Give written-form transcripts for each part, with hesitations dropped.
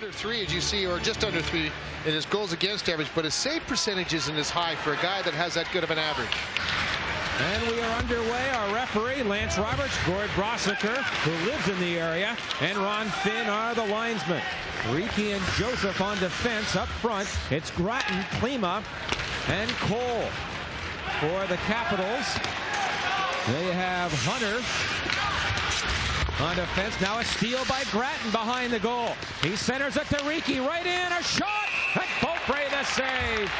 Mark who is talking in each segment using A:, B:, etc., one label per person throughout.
A: under 3, as you see, or just under 3 in his goals against average, but his save percentage isn't as high for a guy that has that good of an average.
B: And we are underway. Our referee, Lance Roberts, Gord Brossiker, who lives in the area, and Ron Finn are the linesmen. Riki and Joseph on defense. Up front, it's Grattan, Klima, and Cole. For the Capitals, they have Hunter on defense. Now a steal by Grattan behind the goal. He centers it to Riki. Right in, a shot, and Beaupre the save.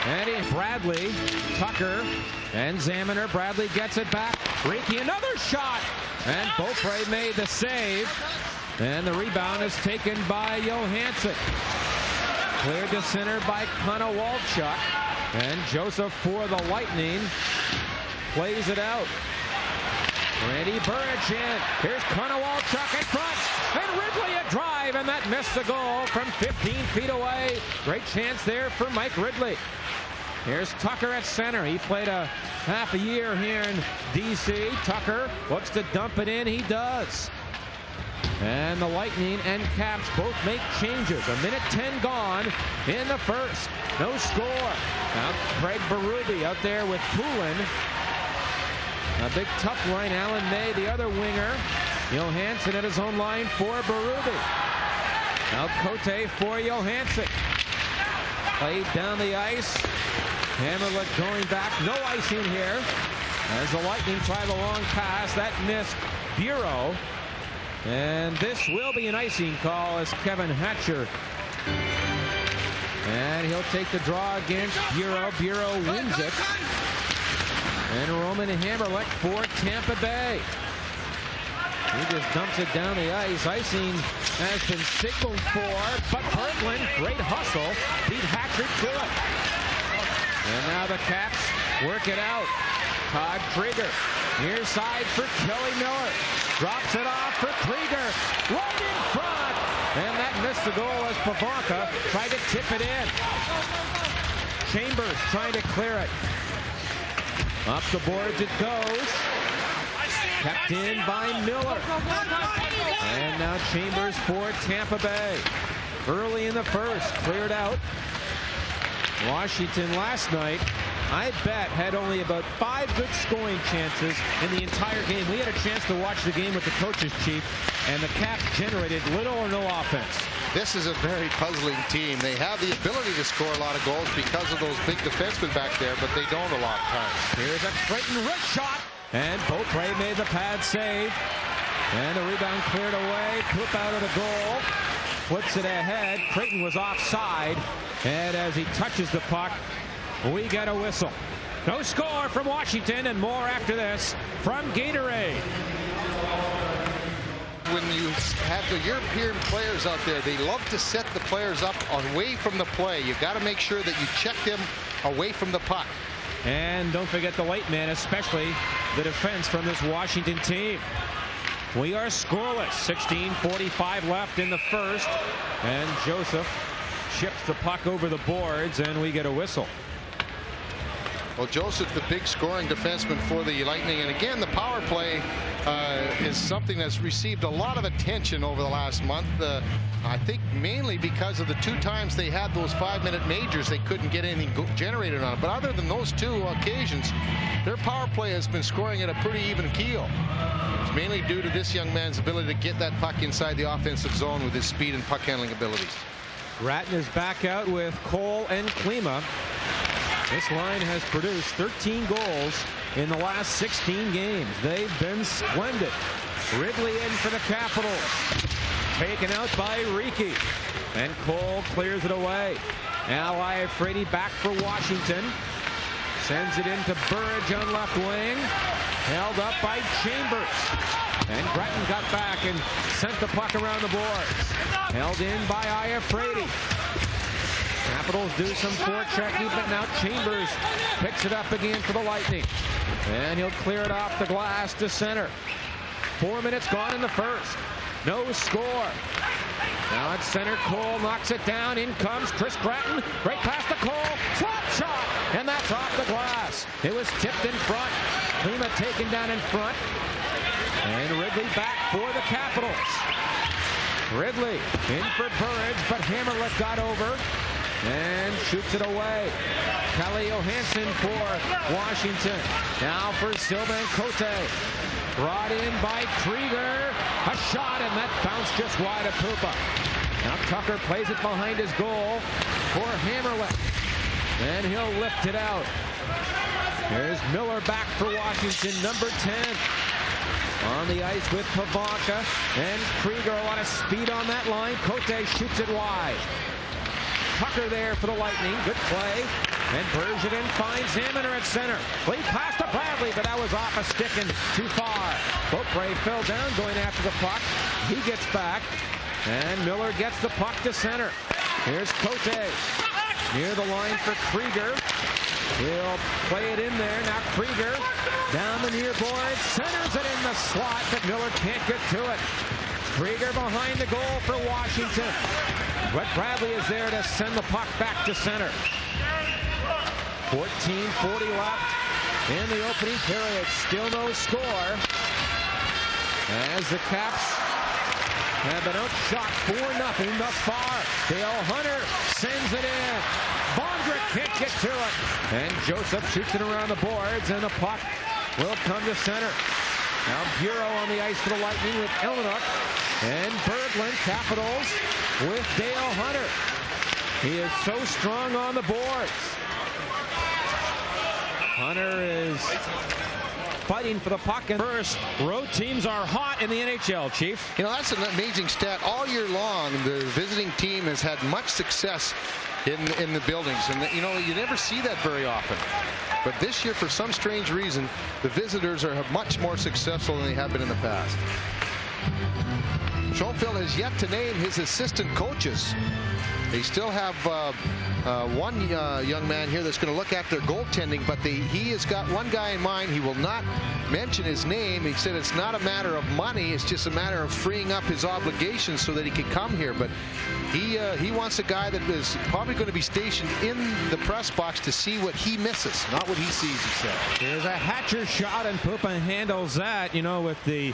B: And Bradley, Tucker, and Zaminer. Bradley gets it back. Riki, another shot. And Beaupre made the save. And the rebound is taken by Johansson. Cleared to center by Konowalchuk. And Joseph for the Lightning plays it out. Randy Burridge in. Here's Konowalchuk in front. And Ridley a drive, and that missed the goal from 15 feet away. Great chance there for Mike Ridley. Here's Tucker at center. He played a half a year here in D.C. Tucker looks to dump it in. He does. And the Lightning and Caps both make changes. 1:10 gone in the first. No score. Now Craig Berube out there with Poulin. A big tough line. Alan May, the other winger. Johansson at his own line for Berube. Now Cote for Johansson. Played down the ice. Hammerlick going back. No icing here. As the Lightning try the long pass. That missed Bureau. And this will be an icing call as Kevin Hatcher. And he'll take the draw against Bureau. Bureau wins it. And Roman Hammerlick for Tampa Bay. He just dumps it down the ice. Icing has been signaled for, but Berglund, great hustle, beat Hatcher to it. And now the Caps work it out. Todd Krieger, near side for Kelly Miller. Drops it off for Krieger, right in front. And that missed the goal as Pavanka tried to tip it in. Chambers trying to clear it. Up the boards it goes. Kept in by Miller. And now Chambers for Tampa Bay. Early in the first, cleared out. Washington last night, I bet, had only about 5 good scoring chances in the entire game. We had a chance to watch the game with the coach's chief, and the Caps generated little or no offense. This is a very puzzling team. They have the ability to score a lot of goals because of those big defensemen back there, but they don't a lot of times. Here's a Creighton wrist shot, and Beaupre made the pad save. And the rebound cleared away. Coop out of the goal. Flips it ahead. Creighton was offside. And as he touches the puck, we get a whistle. No score from Washington, and more after this from Gatorade. When you have the European players out there, they love to set the players up away from the play. You've got to make sure that you check them away from the puck. And don't forget the late man, especially the defense from this Washington team. We are scoreless. 16:45 left in the first. And Joseph chips the puck over the boards, and we get a whistle. Well, Joseph, the big scoring defenseman for the Lightning. And again, the power play is something that's received a lot of attention over the last month. I think mainly because of the 2 times they had those 5-minute majors, they couldn't get anything generated on it. But other than those 2 occasions, their power play has been scoring at a pretty even keel. It's mainly due to this young man's ability to get that puck inside the offensive zone with his speed and puck handling abilities. Grattan is back out with Cole and Klima. This line has produced 13 goals in the last 16 games. They've been splendid. Ridley in for the Capitals. Taken out by Riki. And Cole clears it away. Now Iafrate back for Washington. Sends it into Burridge on left wing. Held up by Chambers. And Grattan got back and sent the puck around the boards. Held in by Iafrate. Capitals do some forechecking, but now Chambers picks it up again for the Lightning. And he'll clear it off the glass to center. 4 minutes gone in the first. No score. Now at center, Cole knocks it down. In comes Chris Grattan. Right past the Cole. Slap shot. And that's off the glass. It was tipped in front. Klima taken down in front. And Ridley back for the Capitals. Ridley in for Burridge, but Hammerlick got over and shoots it away. Kelly Johansson for Washington. Now for Sylvain Cote. Brought in by Krieger. A shot, and that bounced just wide of Pupa. Now Tucker plays it behind his goal for Hammerlick. And he'll lift it out. There's Miller back for Washington, number 10. On the ice with Pavanka and Krieger. A lot of speed on that line. Cote shoots it wide. Tucker there for the Lightning. Good play. And Bergevin finds Hammer at center. Lead pass to Bradley, but that was off a stick and too far. Beaupre fell down going after the puck. He gets back. And Miller gets the puck to center. Here's Cote. Near the line for Krieger. He'll play it in there. Now Krieger down the near board. Centers it in the slot, but Miller can't get to it. Krieger behind the goal for Washington. But Bradley is there to send the puck back to center. 14:40 left in the opening period. Still no score. As the Caps have been outshot 4-0 thus far. Dale Hunter sends it in. Bondra can't get to it. And Joseph shoots it around the boards, and the puck will come to center. Now Bureau on the ice for the Lightning with Ellenuk. And Berglund, Capitals, with Dale Hunter. He is so strong on the boards. Hunter is fighting for the puck. And first, road teams are hot in the NHL, Chief.
A: You know, that's an amazing stat. All year long, the visiting team has had much success in the buildings. And, you know, you never see that very often. But this year, for some strange reason, the visitors are much more successful than they have been in the past. Schoenfeld has yet to name his assistant coaches. They still have one young man here that's going to look at their goaltending, but he has got one guy in mind. He will not mention his name. He said it's not a matter of money, it's just a matter of freeing up his obligations so that he can come here. But he wants a guy that is probably going to be stationed in the press box to see what he misses, not what he sees, he said.
B: There's a Hatcher shot, and Pupa handles that. You know, with the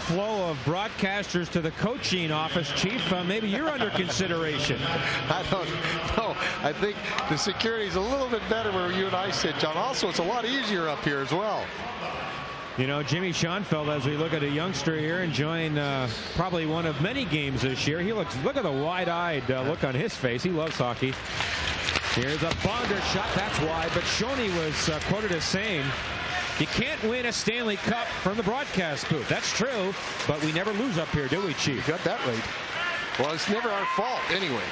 B: flow of broadcasters to the coaching office, Chief, maybe you're under consideration.
A: I don't know. I think the security is a little bit better where you and I sit, John. Also, it's a lot easier up here as well.
B: You know, Jimmy Schoenfeld, as we look at a youngster here enjoying probably one of many games this year. He look at the wide-eyed look on his face. He loves hockey. Here's a Bondra shot. That's wide. But Shoney was quoted as saying, you can't win a Stanley Cup from the broadcast booth. That's true, but we never lose up here, do we, Chief?
A: You got that right. Well, it's never our fault anyway.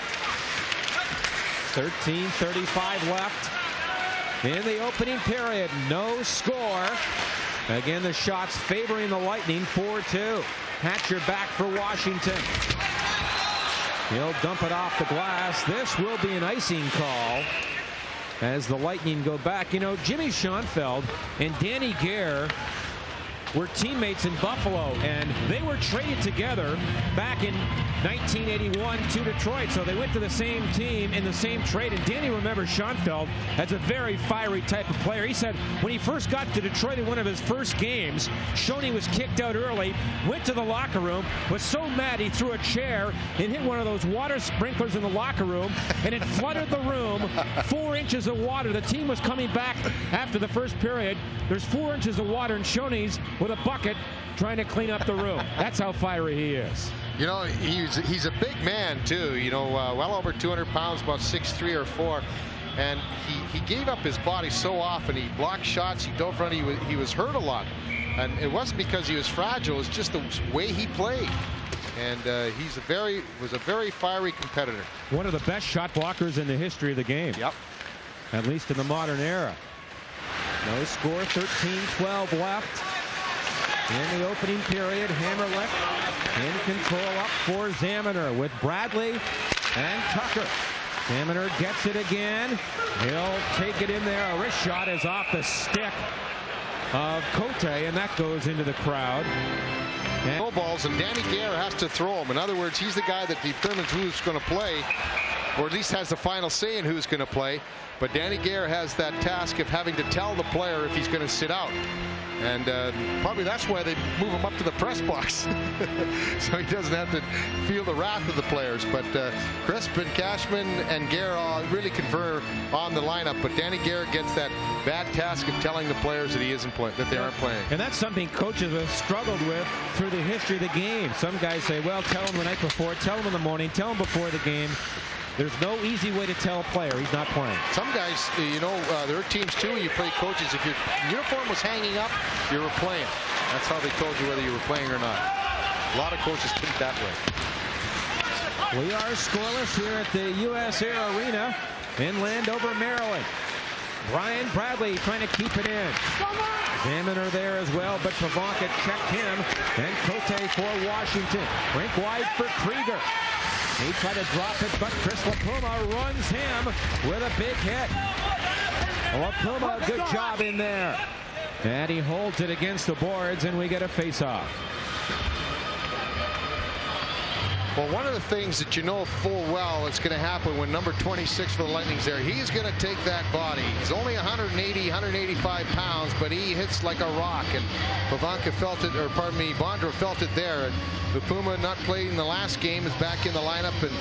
B: 13:35 left in the opening period. No score. Again, the shots favoring the Lightning, 4-2. Hatcher back for Washington. He'll dump it off the glass. This will be an icing call as the Lightning go back. You know, Jimmy Schoenfeld and Danny Gare were teammates in Buffalo, and they were traded together back in 1981 to Detroit. So they went to the same team in the same trade. And Danny remembers Schoenfeld as a very fiery type of player. He said when he first got to Detroit in one of his first games, Shoney was kicked out early, went to the locker room, was so mad he threw a chair and hit one of those water sprinklers in the locker room, and it flooded the room. 4 inches of water. The team was coming back after the first period. There's 4 inches of water, and Shoney's with a bucket trying to clean up the room. That's how fiery he is.
A: You know, he's a big man too. You know, well over 200 pounds, about 6'3" or 4, and he gave up his body so often. He blocked shots. He dove front. He was hurt a lot, and it wasn't because he was fragile. It's just the way he played. And was a very fiery competitor.
B: One of the best shot blockers in the history of the game.
A: Yep.
B: At least in the modern era. No score. 13:12 left in the opening period. Hammerlick in control up for Zamaner with Bradley and Tucker. Zamaner gets it again. He'll take it in there. A wrist shot is off the stick of Cote, and that goes into the crowd.
A: No balls, and Danny Gare has to throw them. In other words, he's the guy that determines who's going to play. or at least has the final say in who's going to play. But Danny Gare has that task of having to tell the player if he's going to sit out. And probably that's why they move him up to the press box. So he doesn't have to feel the wrath of the players. But Crisp and Cashman and Gare all really confer on the lineup. But Danny Gare gets that bad task of telling the players that he isn't playing, that they aren't playing.
B: And that's something coaches have struggled with through the history of the game. Some guys say, well, tell him the night before, tell him in the morning, tell him before the game. There's no easy way to tell a player he's not playing.
A: Some guys, you know, there are teams too, you play coaches. If your uniform was hanging up, you were playing. That's how they told you whether you were playing or not. A lot of coaches think that way.
B: We are scoreless here at the U.S. Air Arena in Landover, Maryland. Brian Bradley trying to keep it in. Examiner there as well, but Pivonka checked him. And Cote for Washington. Rink wide for Krieger. He tried to drop it, but Chris LaPuma runs him with a big hit. LaPuma, good job in there. And he holds it against the boards, and we get a face-off.
A: Well, one of the things that you know full well is going to happen when number 26 for the Lightning's there, he's going to take that body. He's only 180, 185 pounds, but he hits like a rock. And Pivonka felt it, or pardon me, Bondra felt it there. And LaPuma, not playing the last game, is back in the lineup, and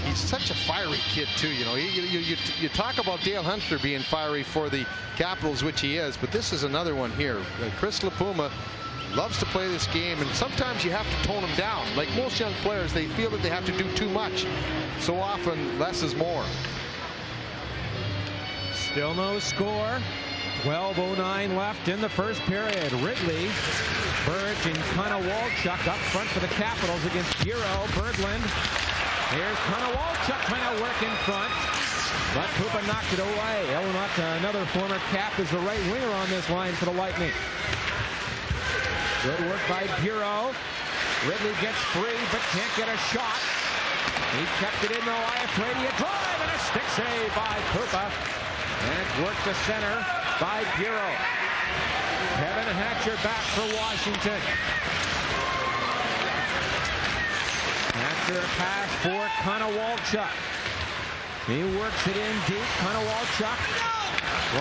A: he's such a fiery kid too. You know, you talk about Dale Hunter being fiery for the Capitals, which he is, but this is another one here. Chris LaPuma loves to play this game, and sometimes you have to tone him down. Like most young players, they feel that they have to do too much. So often, less is more.
B: Still no score. 12:09 left in the first period. Ridley, Burge, and Connor Walchuk up front for the Capitals against Bureau, Berglund. Here's Connor Walchuk trying to work in front, but Koopa knocked it away. Elnott, another former Cap, is the right winger on this line for the Lightning. Good work by Bureau. Ridley gets free, but can't get a shot. He kept it in the Iafredi, a drive, and a stick save by Koopa. And it's worked to center by Bureau. Kevin Hatcher back for Washington. Hatcher pass for Connor Walchuk. He works it in deep. Connor Walchuk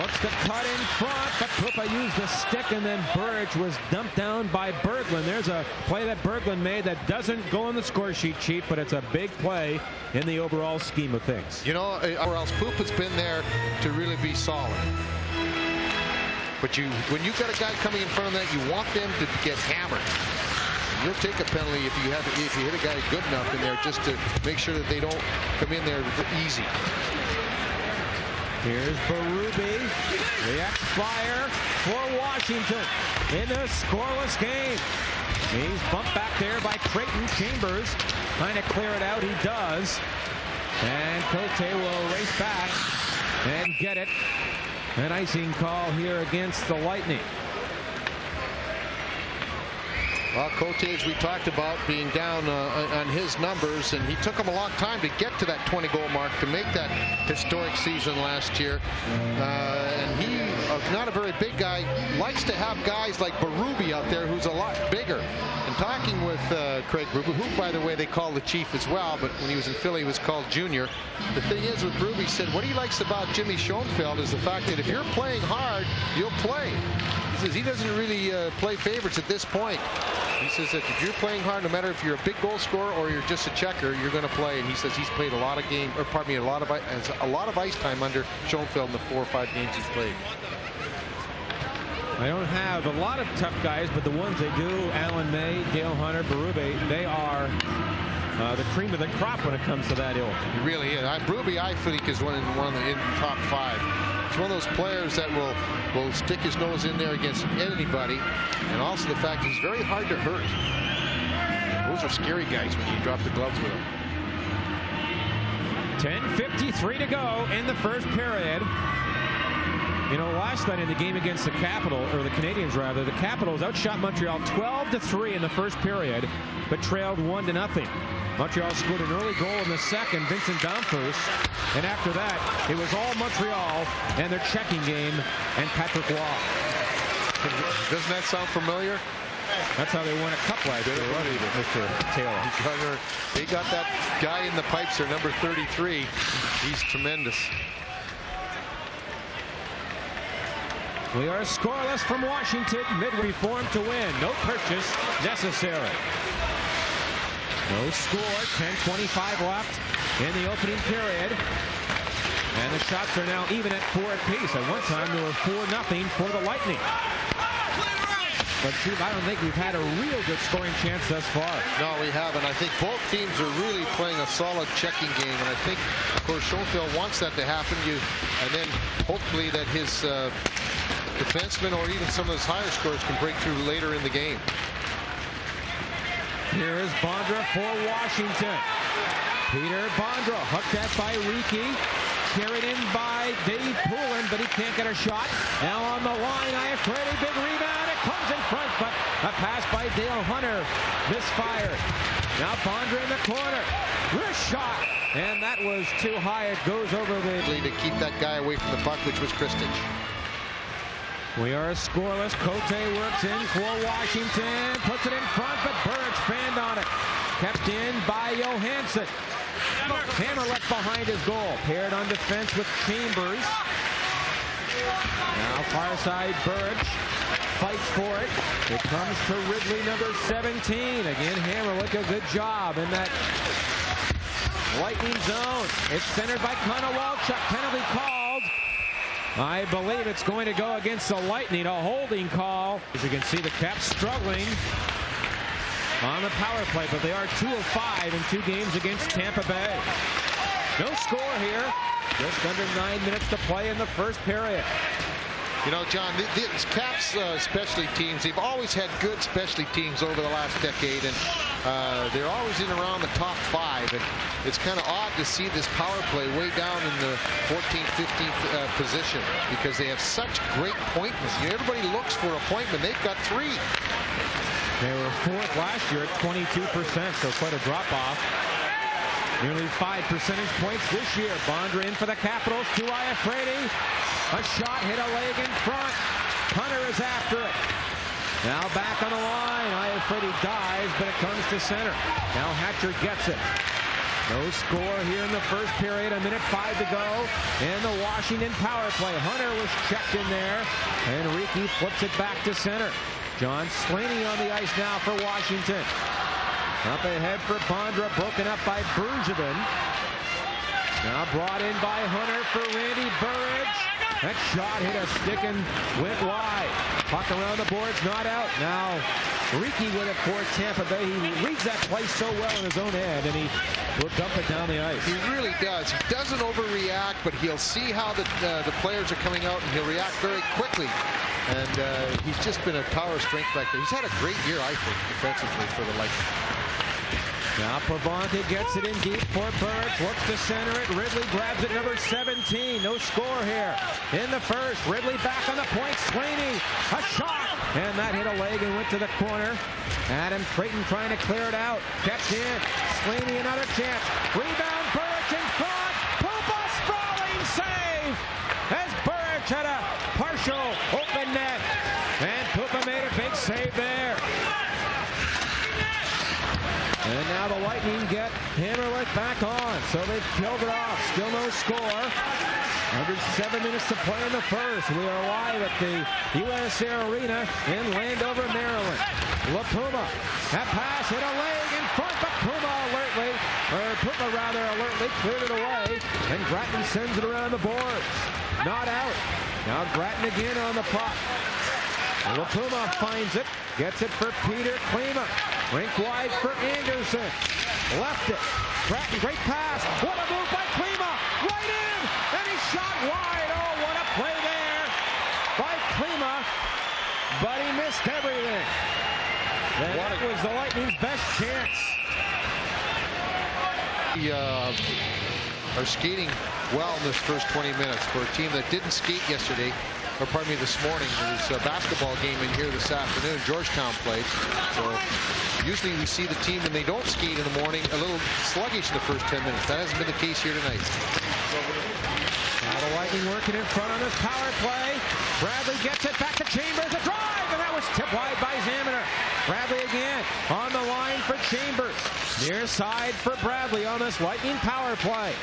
B: looks to cut in front, but Koopa used the stick, and then Burge was dumped down by Berglund. There's a play that Berglund made that doesn't go on the score sheet, Chief, but it's a big play in the overall scheme of things.
A: You know, or else Koopa's been there to really be solid. But when you've got a guy coming in front of that, you want them to get hammered. You'll take a penalty if you hit a guy good enough in there, just to make sure that they don't come in there easy.
B: Here's Berube. React fire for Washington in a scoreless game. He's bumped back there by Creighton. Chambers trying to clear it out. He does. And Cote will race back and get it. An icing call here against the Lightning.
A: Well, Cote, as we talked about, being down on his numbers, and he took him a long time to get to that 20-goal mark to make that historic season last year. And he, not a very big guy, likes to have guys like Berube out there, who's a lot bigger. And talking with Craig Berube, who, by the way, they call the Chief as well, but when he was in Philly, he was called Junior. The thing is with Berube, he said what he likes about Jimmy Schoenfeld is the fact that if you're playing hard, you'll play. He says he doesn't really play favorites at this point. He says that if you're playing hard, no matter if you're a big goal scorer or you're just a checker, you're going to play. And he says he's played a lot of games, or pardon me, a lot of ice time under Schoenfeld in the 4 or 5 games he's played.
B: I don't have a lot of tough guys, but the ones they do, Alan May, Dale Hunter, Berube, they are the cream of the crop when it comes to that ilk.
A: He really is. Berube, I think, is one of the top 5. He's one of those players that will stick his nose in there against anybody, and also the fact he's very hard to hurt. Those are scary guys when you drop the gloves with them.
B: 10:53 to go in the first period. You know, last night in the game against the Canadiens rather, the Capitals outshot Montreal 12-3 in the first period, but trailed 1-0. Montreal scored an early goal in the second, Vincent Damphus, and after that, it was all Montreal and their checking game and Patrick Waugh.
A: Doesn't that sound familiar?
B: That's how they won a cup last year, Mr. Taylor.
A: They got that guy in the pipes there, number 33. He's tremendous.
B: We are scoreless from Washington. Midway form to win. No purchase necessary. No score. 10:25 left in the opening period. And the shots are now even at 4 apiece. At one time, there were 4-0 for the Lightning. But, Steve, I don't think we've had a real good scoring chance thus far.
A: No, we haven't. I think both teams are really playing a solid checking game. And I think, of course, Schoenfeld wants that to happen. And then hopefully that his defensemen or even some of his higher scores can break through later in the game.
B: Here is Bondra for Washington. Peter Bondra hooked at by Riki. Carried in by Dave Poulin, but he can't get a shot. Now on the line, Iafrate, big rebound. It comes in front, but a pass by Dale Hunter misfired. Now Bondra in the corner. Wrist shot, and that was too high. It goes over the...
A: To keep that guy away from the puck, which was Kristich.
B: We are scoreless. Cote works in for Washington. Puts it in front, but Burge fanned on it. Kept in by Johansson. Hammer left behind his goal. Paired on defense with Chambers. Now far side Burge fights for it. It comes to Ridley, number 17. Again, Hammer look a good job in that Lightning zone. It's centered by Connor Walchuk. Penalty called. I believe it's going to go against the Lightning. A holding call. As you can see, the Caps struggling on the power play, but they are 2 of 5 in 2 games against Tampa Bay. No score here. Just under 9 minutes to play in the first period.
A: You know, John, these Caps specialty teams, they've always had good specialty teams over the last decade, and they're always in around the top 5. And it's kind of odd to see this power play way down in the 14th, 15th position, because they have such great pointmen. Everybody looks for a pointman. They've got 3.
B: They were 4th last year at 22%, so quite a drop-off. Nearly 5 percentage points this year. Bondra in for the Capitals to Iafrate. A shot hit a leg in front. Hunter is after it. Now back on the line. Iafrate dives, but it comes to center. Now Hatcher gets it. No score here in the first period. 1:05 to go in the Washington power play. Hunter was checked in there, and Riki flips it back to center. John Slaney on the ice now for Washington. Up ahead for Bondra, broken up by Bergevin. Now brought in by Hunter for Randy Burridge. That shot hit a stick and went wide. Puck around the boards, not out. Now Riki with it for Tampa Bay. He reads that play so well in his own head, and he will dump it down the ice.
A: He really does. He doesn't overreact, but he'll see how the players are coming out, and he'll react very quickly. And he's just been a tower of strength back there. He's had a great year, I think, defensively for the Lightning.
B: Now Pavante gets it in deep for Burke. Looks to center it. Ridley grabs it, number 17. No score here in the first. Ridley back on the point. Slaney, a shot. And that hit a leg and went to the corner. Adam Creighton trying to clear it out. Kept in. Slaney, another chance. Rebound, Burke in front. Pupa sprawling save. As Burke had a partial open net. And Pupa made a big save there. And now the Lightning get Hammerlick back on. So they've killed it off. Still no score. Under 7 minutes to play in the first. We are live at the USA Arena in Landover, Maryland. LaPuma. That pass hit a leg in front, but Pupa alertly cleared it away. And Gratton sends it around the boards. Not out. Now Gratton again on the puck. LaPuma finds it. Gets it for Peter Klima. Rink wide for Anderson. Left it. Gratton, great pass. What a move by Klima. Right in. And he shot wide. Oh, what a play there by Klima. But he missed everything. And that was the Lightning's best chance.
A: We are skating well in this first 20 minutes for a team that didn't skate yesterday. Or pardon me, this morning. There was a basketball game in here this afternoon. Georgetown played. So usually we see the team when they don't skate in the morning a little sluggish in the first 10 minutes. That hasn't been the case here tonight.
B: Now the Lightning working in front on this power play. Bradley gets it back to Chambers. A drive, and that was tipped wide by Zamaner. Bradley again on the line for Chambers. Near side for Bradley on this Lightning power play.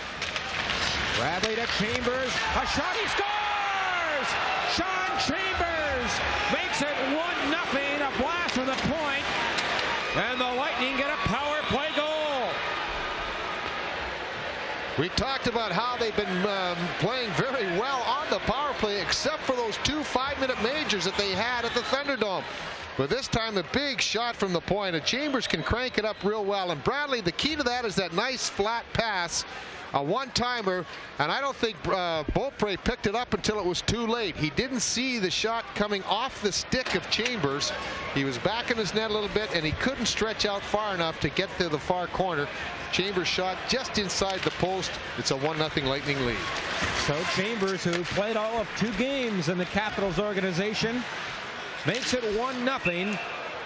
B: Bradley to Chambers. A shot, he scores! Sean Chambers makes it 1-0. A blast from the point. And the Lightning get a power play goal.
A: We talked about how they've been playing very well on the power play, except for those 2 5-minute majors that they had at the Thunderdome. But this time, the big shot from the point, and Chambers can crank it up real well. And Bradley, the key to that is that nice flat pass, a one-timer, and I don't think Beaupre picked it up until it was too late. He didn't see the shot coming off the stick of Chambers. He was back in his net a little bit, and he couldn't stretch out far enough to get to the far corner. Chambers shot just inside the post. It's a 1-0 Lightning lead.
B: So Chambers, who played all of 2 games in the Capitals organization, makes it 1-0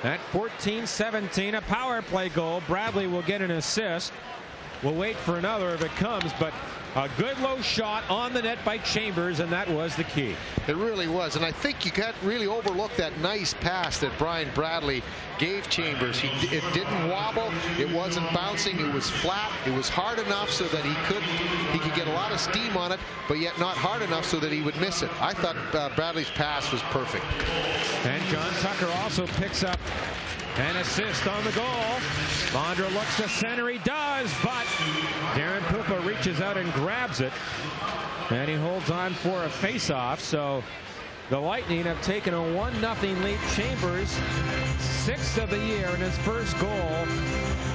B: at 14-17. A power play goal. Bradley will get an assist. We'll wait for another if it comes, but a good low shot on the net by Chambers, and that was the key.
A: It really was, and I think you can't really overlook that nice pass that Brian Bradley gave Chambers. It didn't wobble, it wasn't bouncing, it was flat, it was hard enough so that he could get a lot of steam on it, but yet not hard enough so that he would miss it. I thought Bradley's pass was perfect.
B: And John Tucker also picks up an assist on the goal. Bondra looks to center, he does, but Darren Pupa reaches out and grabs it, and he holds on for a face-off. So the Lightning have taken a 1-0 lead. Chambers, 6th of the year, and his first goal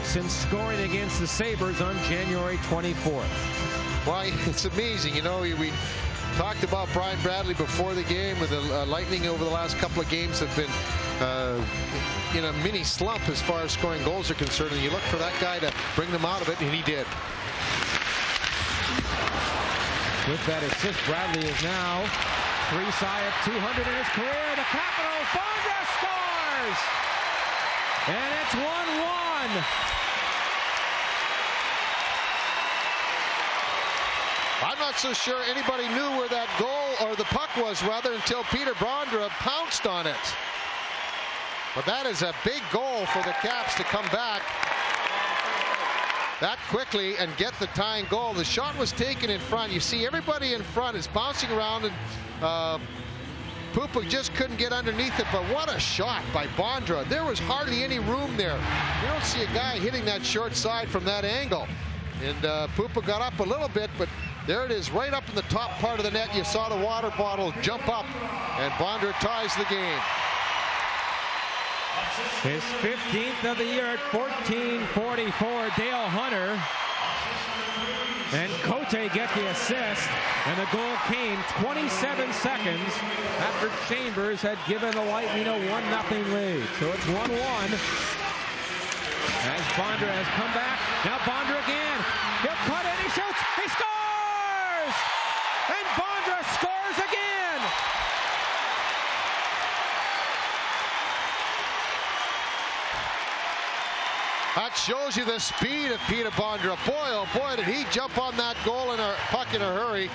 B: since scoring against the Sabres on January 24th.
A: Well, it's amazing. You know, we talked about Brian Bradley before the game, with the Lightning over the last couple of games have been in a mini slump as far as scoring goals are concerned, and you look for that guy to bring them out of it, and he did.
B: With that assist, Bradley is now 3 shy of 200 in his career. The Capitals, Bondra scores! And it's 1-1.
A: I'm not so sure anybody knew where that goal, or the puck was rather, until Peter Bondra pounced on it. But that is a big goal for the Caps to come back that quickly and get the tying goal. The shot was taken in front. You see everybody in front is bouncing around, and Pupa just couldn't get underneath it. But what a shot by Bondra. There was hardly any room there. You don't see a guy hitting that short side from that angle. And Pupa got up a little bit, but there it is, right up in the top part of the net. You saw the water bottle jump up, and Bondra ties the game.
B: His 15th of the year at 14:44. Dale Hunter and Cote get the assist, and the goal came 27 seconds after Chambers had given the Lightning a 1-0 lead. So it's 1-1 as Bondra has come back. Now Bondra again. He'll cut it, he shoots, he scores! And Bondra scores again!
A: That shows you the speed of Peter Bondra. Boy, oh boy, did he jump on that goal in a puck in a hurry.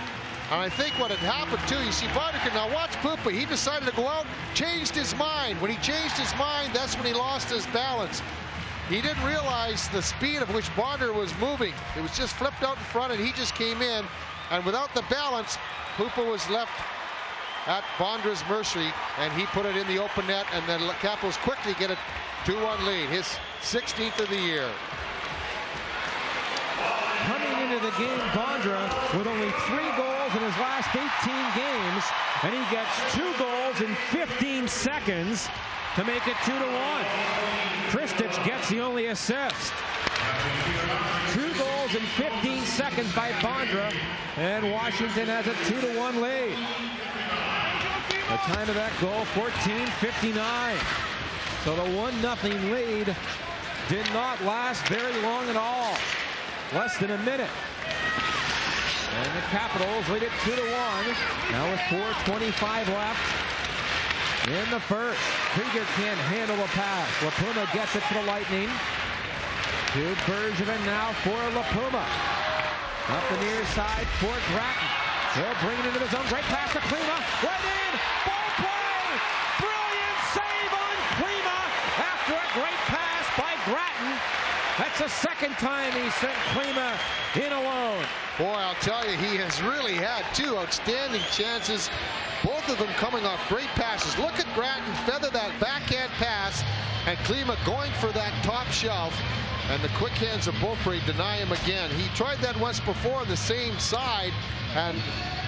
A: And I think what had happened too, you see Bondra, now watch Pupa, he decided to go out, changed his mind. When he changed his mind, that's when he lost his balance. He didn't realize the speed of which Bondra was moving. It was just flipped out in front, and he just came in. And without the balance, Pupa was left at Bondra's mercy, and he put it in the open net, and then Capitals quickly get a 2-1 lead. His 16th of the year.
B: Coming into the game, Bondra with only 3 goals in his last 18 games, and he gets 2 goals in 15 seconds to make it 2-1. Kristich gets the only assist. 2 goals in 15 seconds by Bondra, and Washington has a 2-1 lead. The time of that goal, 14:59. So the 1-0 lead did not last very long at all. Less than a minute. And the Capitals lead it 2-1. Now with 4:25 left in the first. Krieger can't handle the pass. LaPuma gets it to the Lightning. To Bergevin now for LaPuma. Up the near side for Gratton. He'll bring it into the zone. Great pass to Klima. Right in. Ball play. Brilliant save on Klima. after a great pass by Grattan. That's the second time he sent Klima in alone.
A: Boy, I'll tell you, he has really had two outstanding chances, both of them coming off great passes. Look at Grattan feather that backhand pass, and Klima going for that top shelf, and the quick hands of Beaupre deny him again. He tried that once before on the same side, and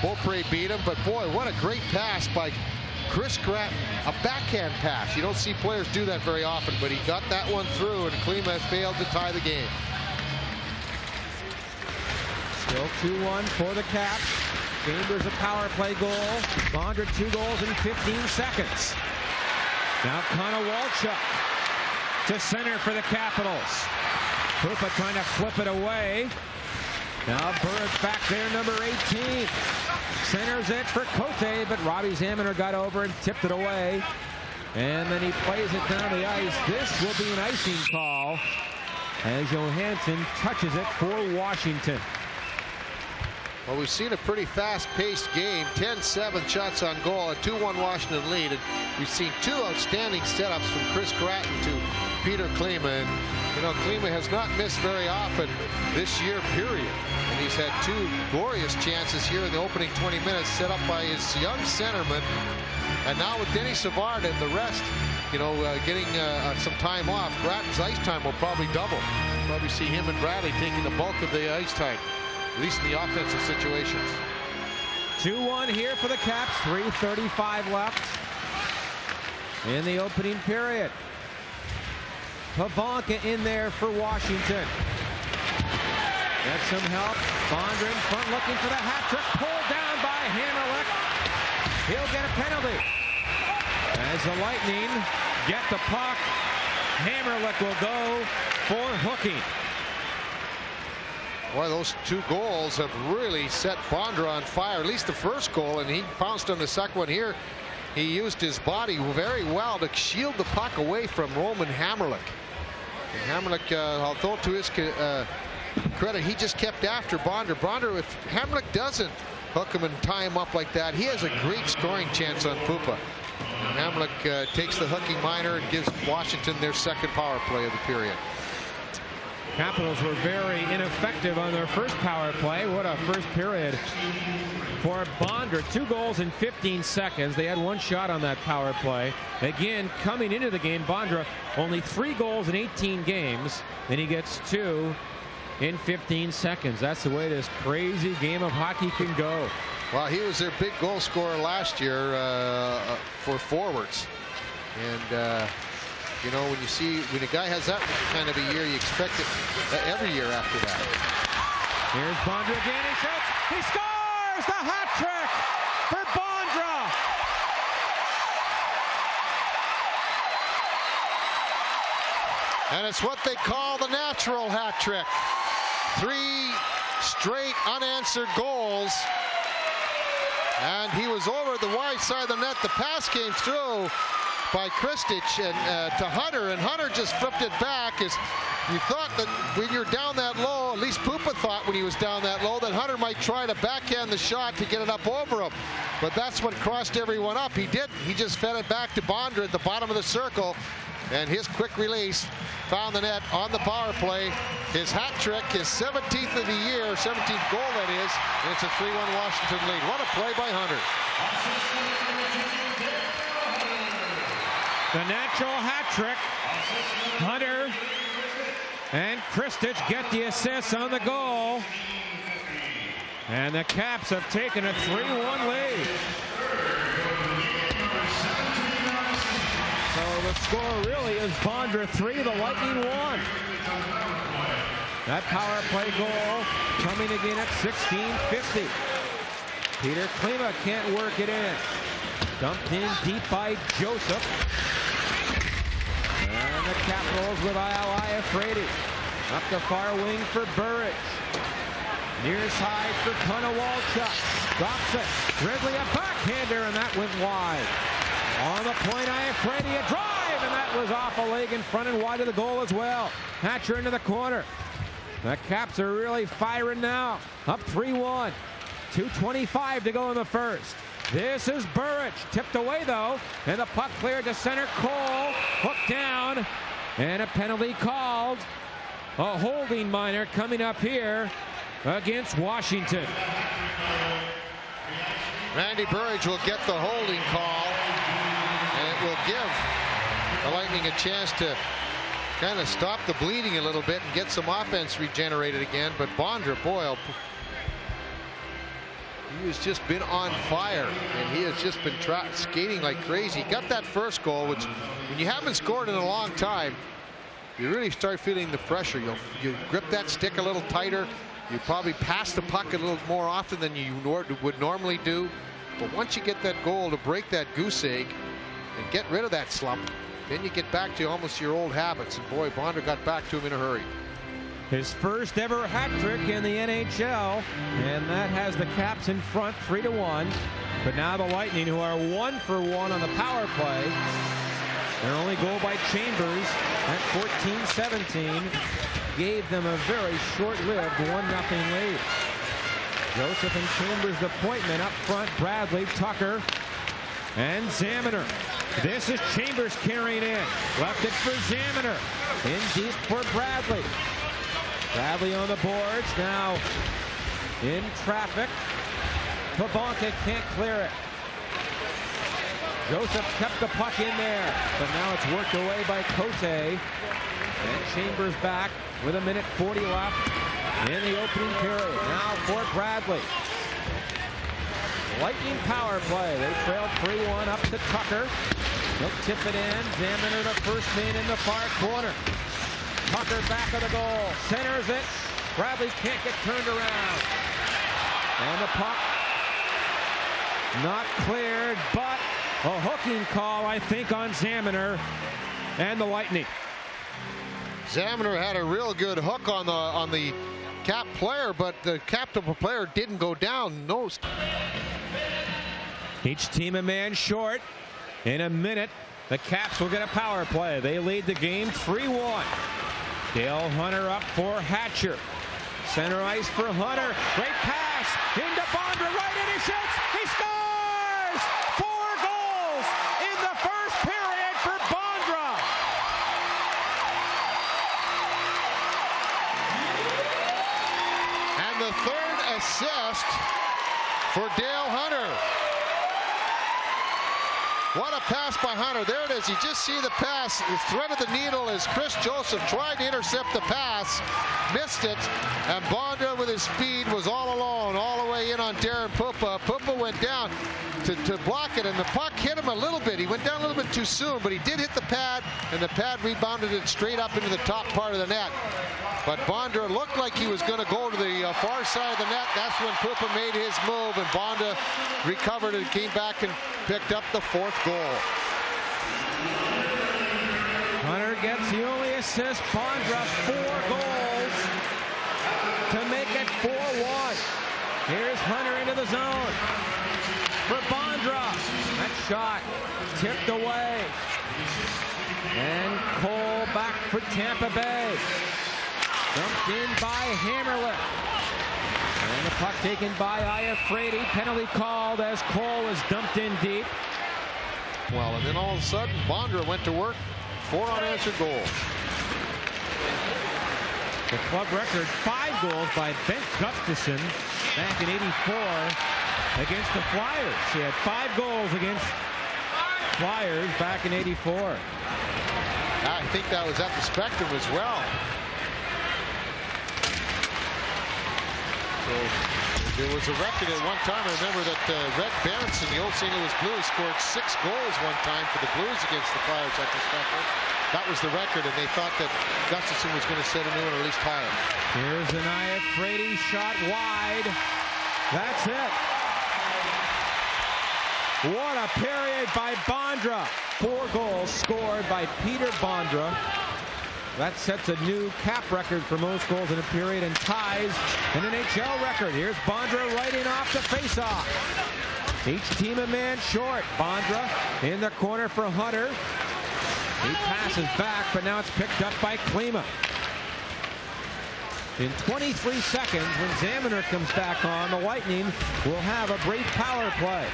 A: Beaupre beat him, but boy, what a great pass by Chris Grattan, a backhand pass. You don't see players do that very often, but he got that one through, and Klima failed to tie the game.
B: Still 2-1 for the Caps. Chambers a power play goal. Bondra 2 goals in 15 seconds. Now Connor Walchuk to center for the Capitals. Krupa trying to flip it away. Now Burridge back there, number 18. Center's it for Cote, but Robbie Zaminer got over and tipped it away. And then he plays it down the ice. This will be an icing call as Johansson touches it for Washington.
A: Well, we've seen a pretty fast-paced game. 10-7 shots on goal, a 2-1 Washington lead. And we've seen two outstanding setups from Chris Grattan to Peter Klima. And, you know, Klima has not missed very often this year, period. And he's had two glorious chances here in the opening 20 minutes set up by his young centerman. And now with Denny Savard and the rest, you know, getting some time off, Grattan's ice time will probably double. Probably see him and Bradley taking the bulk of the ice time, at least in the offensive situations.
B: 2-1 here for the Caps. 3:35 left in the opening period. Pavanka in there for Washington. Get some help. Bondra in front looking for the hat trick. Pulled down by Hammerlick. He'll get a penalty. As the Lightning get the puck, Hammerlick will go for hooking.
A: Boy, those two goals have really set Bondra on fire, at least the first goal, and he pounced on the second one here. He used his body very well to shield the puck away from Roman Hammerlick. And Hammerlick, I'll throw it to his credit, he just kept after Bondra. Bondra, if Hammerlick doesn't hook him and tie him up like that, he has a great scoring chance on Pupa. And Hammerlick takes the hooking minor and gives Washington their second power play of the period.
B: Capitals were very ineffective on their first power play. What a first period for Bondra. 2 goals in 15 seconds. They had 1 shot on that power play. Again, coming into the game, Bondra only 3 goals in 18 games, and he gets 2 in 15 seconds. That's the way this crazy game of hockey can go.
A: Well, he was their big goal scorer last year for forwards. And you know, when a guy has that kind of a year, you expect it every year after that.
B: Here's Bondra again. He shoots. He scores the hat trick for Bondra.
A: And it's what they call the natural hat trick. 3 straight unanswered goals. And he was over the wide side of the net. The pass came through by Kristich and to Hunter, and Hunter just flipped it back. As you thought that when you're down that low, at least Pupa thought when he was down that low, that Hunter might try to backhand the shot to get it up over him. But that's what crossed everyone up. He didn't. He just fed it back to Bondra at the bottom of the circle, and his quick release found the net on the power play. His hat trick, his 17th of the year, 17th goal that is, and it's a 3-1 Washington lead. What a play by Hunter.
B: The natural hat trick. Hunter and Kristich get the assists on the goal. And the Caps have taken a 3-1 lead. So the score really is Bondra 3, the Lightning 1. That power play goal coming again at 16:50. Peter Klima can't work it in. Dumped in deep by Joseph. And the Capitals with Iafrate. Up the far wing for Burridge. Near side for Konowalchuk. Drops it. Ridley a backhander, and that went wide. On the point, Iafrate a drive, and that was off a leg in front and wide of the goal as well. Hatcher into the corner. The Caps are really firing now. Up 3-1. 2:25 to go in the first. This is Burridge. Tipped away, though. And the puck cleared to center. Cole hooked down. And a penalty called. A holding minor coming up here against Washington.
A: Randy Burridge will get the holding call. And it will give the Lightning a chance to kind of stop the bleeding a little bit and get some offense regenerated again. But Bondra, boy, he has just been on fire, and he has just been skating like crazy. He got that first goal, which when you haven't scored in a long time, you really start feeling the pressure. You grip that stick a little tighter. You probably pass the puck a little more often than you would normally do. But once you get that goal to break that goose egg and get rid of that slump, then you get back to almost your old habits. And boy, Bondra got back to him in a hurry.
B: His first ever hat trick in the NHL, and that has the Caps in front 3-1. But now the Lightning, who are 1 for 1 on the power play, their only goal by Chambers at 14-17 gave them a very short-lived 1-0 lead. Joseph and Chambers the point men up front. Bradley, Tucker, and Zaminer. This is Chambers carrying in. Left it for Zaminer. In deep for Bradley. Bradley on the boards. Now in traffic. Pabonka can't clear it. Joseph kept the puck in there, but now it's worked away by Cote. And Chambers back with 1:40 left in the opening period. Now for Bradley. Lightning power play. They trailed 3-1 up to Tucker. He'll tip it in. Zaminer, the first man in the far corner. Tucker back of the goal. Centers it. Bradley can't get turned around. And the puck not cleared, but a hooking call, I think, on Zaminer and the Lightning.
A: Zaminer had a real good hook on the Cap player, but the Capitol player didn't go down. No.
B: Each team a man short. In a minute, the Caps will get a power play. They lead the game 3-1. Dale Hunter up for Hatcher. Center ice for Hunter. Great pass into Bondra, right in, he shoots. He scores! 4 goals in the first period for Bondra.
A: And the third assist for Dale Hunter. What a pass by Hunter. There it is. You just see the pass. The thread of the needle as Chris Joseph tried to intercept the pass. Missed it. And Bondra with his speed was all alone. All the way in on Darren Puppa. Puppa went down to block it. And the puck hit him a little bit. He went down a little bit too soon. But he did hit the pad. And the pad rebounded it straight up into the top part of the net. But Bondra looked like he was going to go to the far side of the net. That's when Puppa made his move. And Bondra recovered and came back and picked up the 4th goal.
B: Hunter gets the only assist. Bondra 4 goals to make it 4-1. Here's Hunter into the zone for Bondra. That shot tipped away. And Cole back for Tampa Bay. Dumped in by Hammerlick. And the puck taken by Iafrate. Penalty called as Cole was dumped in deep.
A: Well, and then all of a sudden, Bondra went to work. 4 unanswered goals.
B: The club record 5 goals by Ben Gustafson back in '84 against the Flyers. He had 5 goals against Flyers back in '84.
A: I think that was at the Spectrum as well. So there was a record at one time. I remember that Red Berenson, the old St. Louis Blues, scored 6 goals one time for the Blues against the Flyers at the Spectrum. That was the record, and they thought that Gustafson was going to set a new one, or at least higher.
B: Here's an Iafrate shot wide. That's it. What a period by Bondra. 4 goals scored by Peter Bondra. That sets a new Cap record for most goals in a period and ties an NHL record. Here's Bondra writing off the faceoff. Each team a man short. Bondra in the corner for Hunter. He passes back, but now it's picked up by Klima. In 23 seconds, when Zaminer comes back on, the Lightning will have a brief power play.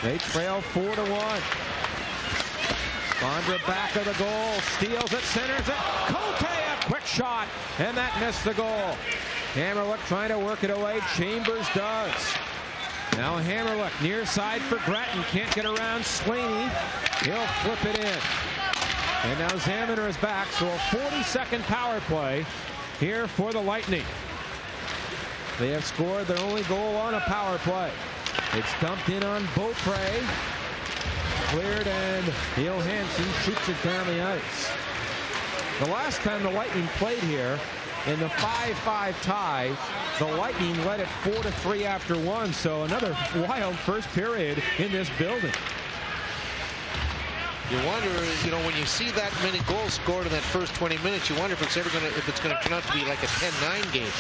B: They trail 4-1. Bondra back of the goal, steals it, centers it. Cote, a quick shot, and that missed the goal. Hammerlick trying to work it away. Chambers does. Now Hammerlick near side for Grattan. Can't get around Slaney. He'll flip it in. And now Zamaner is back, so a 40-second power play here for the Lightning. They have scored their only goal on a power play. It's dumped in on Beaupre. Cleared, and Johansson shoots it down the ice. The last time the Lightning played here, in the 5-5 tie, the Lightning led it 4-3 after one, so another wild first period in this building.
A: You wonder, you know, when you see that many goals scored in that first 20 minutes, you wonder if it's ever going to, turn out to be like a 10-9 game.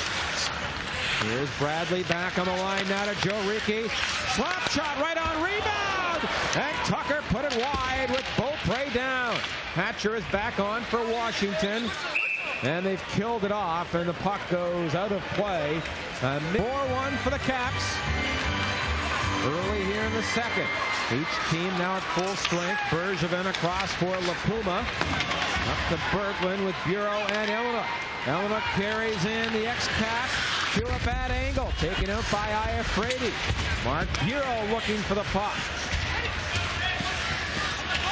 B: Here's Bradley back on the line now to Joe Ricci. Slap shot right on rebound, and Tucker put it wide with Beaupre down. Hatcher is back on for Washington, and they've killed it off, and the puck goes out of play. 4-1 for the Caps early here in the second. Each team now at full strength. Bergevin across for LaPuma. Up to Berglund with Bureau and Elena. Elena carries in the X-Cap to a bad angle. Taken out by Iafrate. Mark Bureau looking for the puck.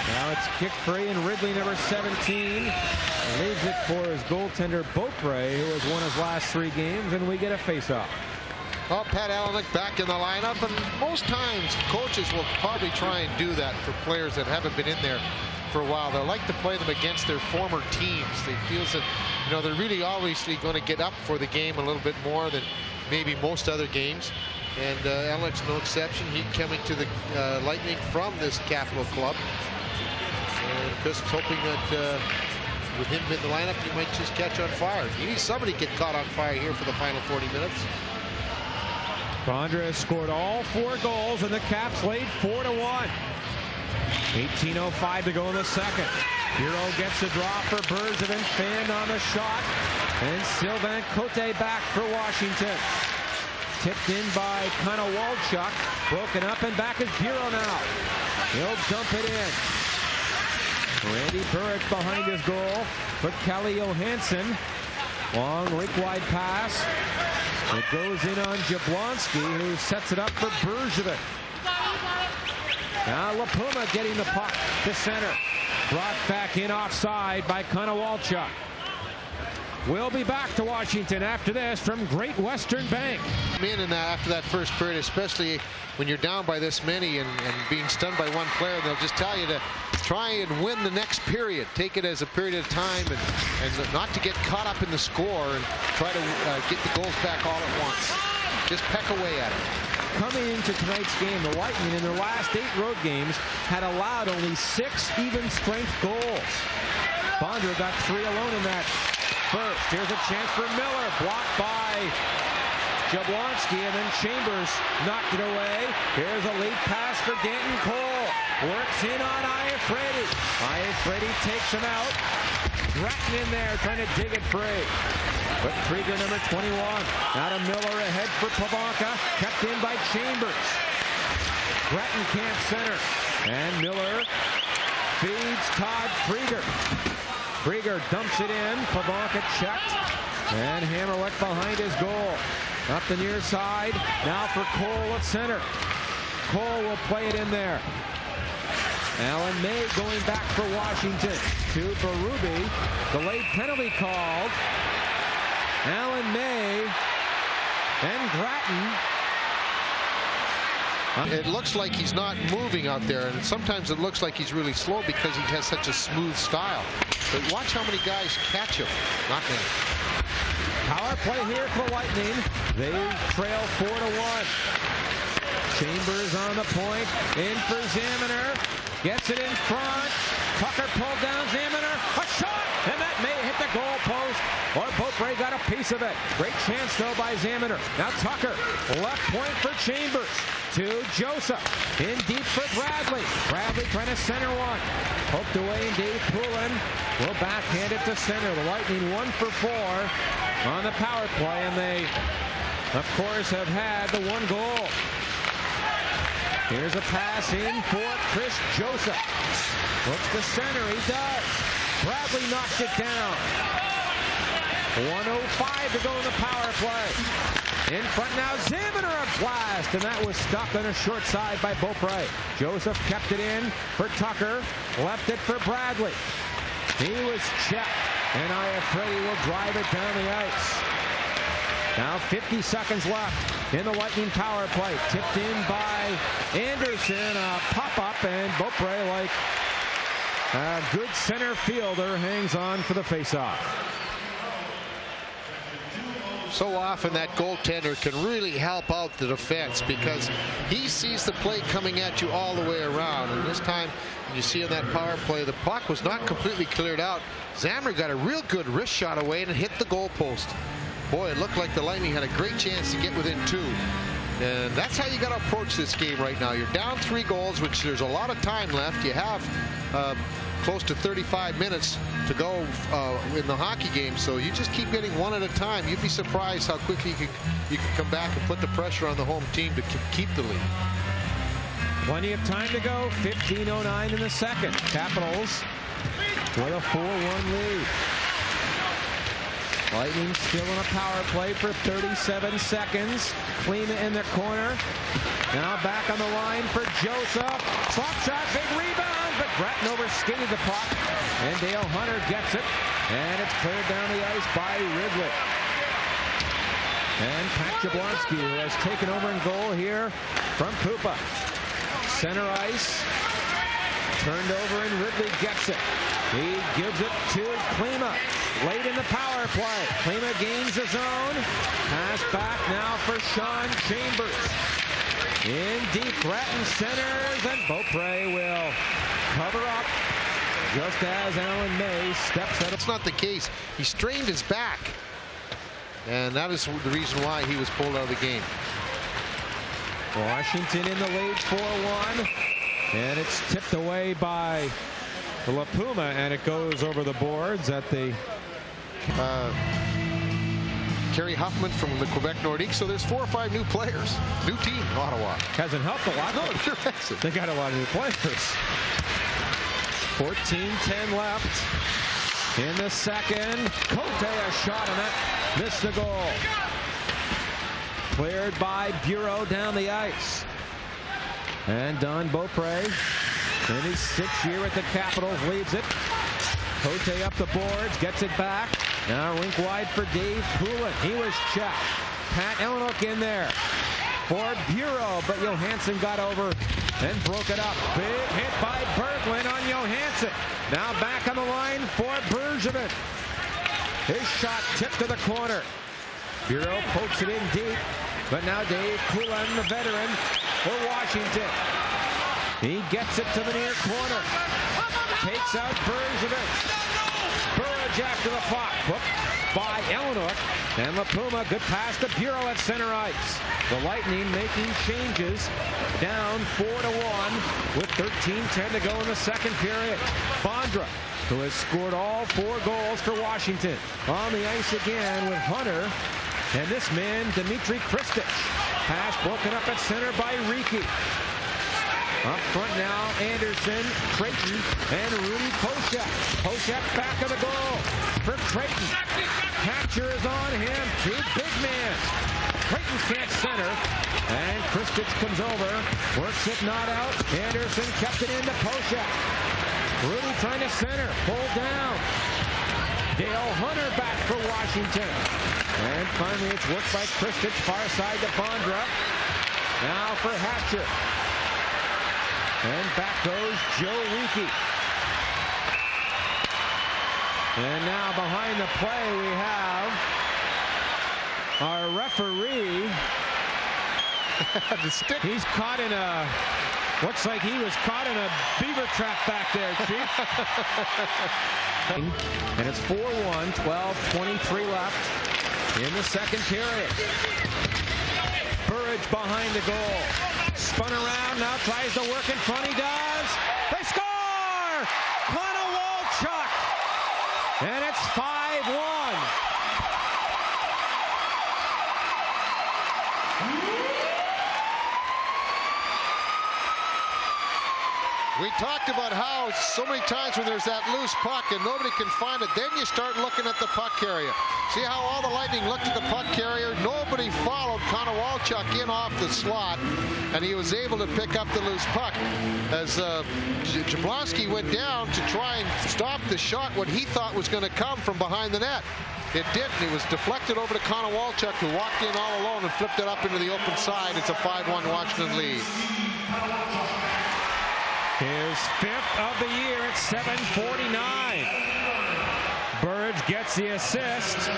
B: Now it's kick free, and Ridley, number 17, leaves it for his goaltender Beaupre, who has won his last 3 games, and we get a face-off.
A: Well, Pat Alenick back in the lineup, and most times coaches will probably try and do that for players that haven't been in there for a while. They like to play them against their former teams. They feel that, you know, they're really obviously going to get up for the game a little bit more than maybe most other games. And Alenick's no exception. He's coming to the Lightning from this Capital club. And Chris is hoping that with him in the lineup, he might just catch on fire. He needs somebody to get caught on fire here for the final 40 minutes.
B: Bondra has scored all 4 goals, and the Caps lead 4-1. 18:05 to go in the second. Bureau gets a draw for Bergevin, fanned on the shot, and Sylvain Cote back for Washington. Tipped in by Konowalchuk, broken up, and back is Bureau now. He'll dump it in. Randy Burrick behind his goal for Kalle Johansson. Long rink-wide pass. It goes in on Jablonski, who sets it up for Bergevin. Now LaPuma getting the puck to center. Brought back in offside by Konowalchuk. We'll be back to Washington after this from Great Western Bank.
A: In that after that first period, especially when you're down by this many and being stunned by one player, they'll just tell you to try and win the next period. Take it as a period of time and not to get caught up in the score and try to get the goals back all at once. Just peck away at it.
B: Coming into tonight's game, the Lightning in their last 8 road games had allowed only 6 even strength goals. Bondra got 3 alone in that first. Here's a chance for Miller, blocked by Jablonski, and then Chambers knocked it away. Here's a late pass for Danton Cole. Works in on Iafrate. Iafrate takes him out. Grattan in there trying to dig it free. But Krieger, number 21. Now to Miller, ahead for Pavanka. Kept in by Chambers. Grattan can't center. And Miller feeds Todd Krieger. Krieger dumps it in. Pavanka checked. And Hammerlick behind his goal. Up the near side. Now for Cole at center. Cole will play it in there. Alan May going back for Washington to Berube. Delayed penalty called. Alan May and Grattan.
A: It looks like he's not moving out there, and sometimes it looks like he's really slow because he has such a smooth style. But watch how many guys catch him. Not many.
B: Power play here for the Lightning. They trail 4-1. Chambers on the point. In for Zamaner. Gets it in front. Tucker pulled down Zamaner. A shot! And that may hit the goal post. Or Beaupre got a piece of it. Great chance, though, by Zamaner. Now Tucker. Left point for Chambers. To Joseph. In deep for Bradley. Bradley trying to center one. Poked away, and Dave Poulin will backhand it to center. The Lightning 1 for 4 on the power play, and they, of course, have had the 1 goal. Here's a pass in for Chris Joseph. Looks to center. He does. Bradley knocks it down. 1:05 to go in the power play. In front now, Zimmer a blast, and that was stuck on a short side by Beaupre. Joseph kept it in for Tucker. Left it for Bradley. He was checked, and Iafredi will drive it down the ice. Now 50 seconds left in the Lightning power play. Tipped in by Anderson. A pop-up, and Beaupre, like a good center fielder, hangs on for the face-off.
A: So often that goaltender can really help out the defense because he sees the play coming at you all the way around. And this time, you see in that power play, the puck was not completely cleared out. Zammer got a real good wrist shot away and hit the goalpost. Boy, it looked like the Lightning had a great chance to get within 2. And that's how you got to approach this game right now. You're down 3 goals, which there's a lot of time left. You have close to 35 minutes to go in the hockey game, so you just keep getting one at a time. You'd be surprised how quickly you can come back and put the pressure on the home team to keep the lead.
B: Plenty of time to go. 15:09 in the second. Capitals with a 4-1 lead. Lightning still in a power play for 37 seconds. Klima in the corner. Now back on the line for Joseph. Slap shot, big rebound, but Gratton overskated the puck. And Dale Hunter gets it. And it's cleared down the ice by Ridley. And Pat Jablonski, who has taken over in goal here from Pupa. Center ice. Turned over, and Ridley gets it. He gives it to Klima. Late in the power play. Klima gains his own. Pass back now for Sean Chambers. In deep, Gratton centers, and Beaupre will cover up just as Alan May steps out.
A: It's not the case. He strained his back, and that is the reason why he was pulled out of the game.
B: Washington in the lead 4-1, and it's tipped away by LaPuma, and it goes over the boards at the
A: Kerry Huffman from the Quebec Nordique. So there's 4 or 5 new players. New team, Ottawa.
B: Hasn't helped a lot.
A: No, sure hasn't.
B: They got a lot of new players. 14:10 left in the second. Cote a shot, and that missed the goal. Cleared by Bureau down the ice. And Don Beaupre, in his 6th year at the Capitals, leads it. Cote up the boards, gets it back. Now rink wide for Dave Poulin. He was checked. Pat Ellenhook in there for Bureau, but Johansson got over and broke it up. Big hit by Berglund on Johansson. Now back on the line for Bergevin. His shot tipped to the corner. Bureau pokes it in deep, but now Dave Poulin, the veteran for Washington. He gets it to the near corner. Takes out Bergevin. Burridge after the puck. Whooped by Ellenhook. And LaPuma, good pass to Bureau at center ice. The Lightning making changes. Down 4-1 with 13:10 to go in the second period. Bondra, who has scored all 4 goals for Washington, on the ice again with Hunter. And this man, Dmitry Kristich. Pass broken up at center by Riki. Up front now, Anderson, Creighton, and Rudy Poshak. Poshak back of the goal for Creighton. Catcher is on him. 2 big men. Creighton can't center. And Kristich comes over. Works it not out. Anderson kept it into Poshak. Rudy trying to center. Pulled down. Dale Hunter back for Washington. And finally it's worked by Kristich. Far side to Bondra. Now for Hatcher. And back goes Joe Riki. And now behind the play we have our referee.
A: The stick.
B: He's caught in a, looks like he was caught in a beaver trap back there, Chief. And it's 4-1, 12:23 left in the second period. Burridge behind the goal. Spun around, now tries to work in front. He does. They score! Connor Walchuk! And it's 5-1.
A: We talked about how so many times when there's that loose puck and nobody can find it, then you start looking at the puck carrier. See how all the Lightning looked at the puck carrier? Nobody followed Konowalchuk in off the slot, and he was able to pick up the loose puck. As Jablonski went down to try and stop the shot, what he thought was going to come from behind the net. It didn't. It was deflected over to Konowalchuk, who walked in all alone and flipped it up into the open side. It's a 5-1 Washington lead.
B: His 5th of the year at 7:49. Burge gets the assist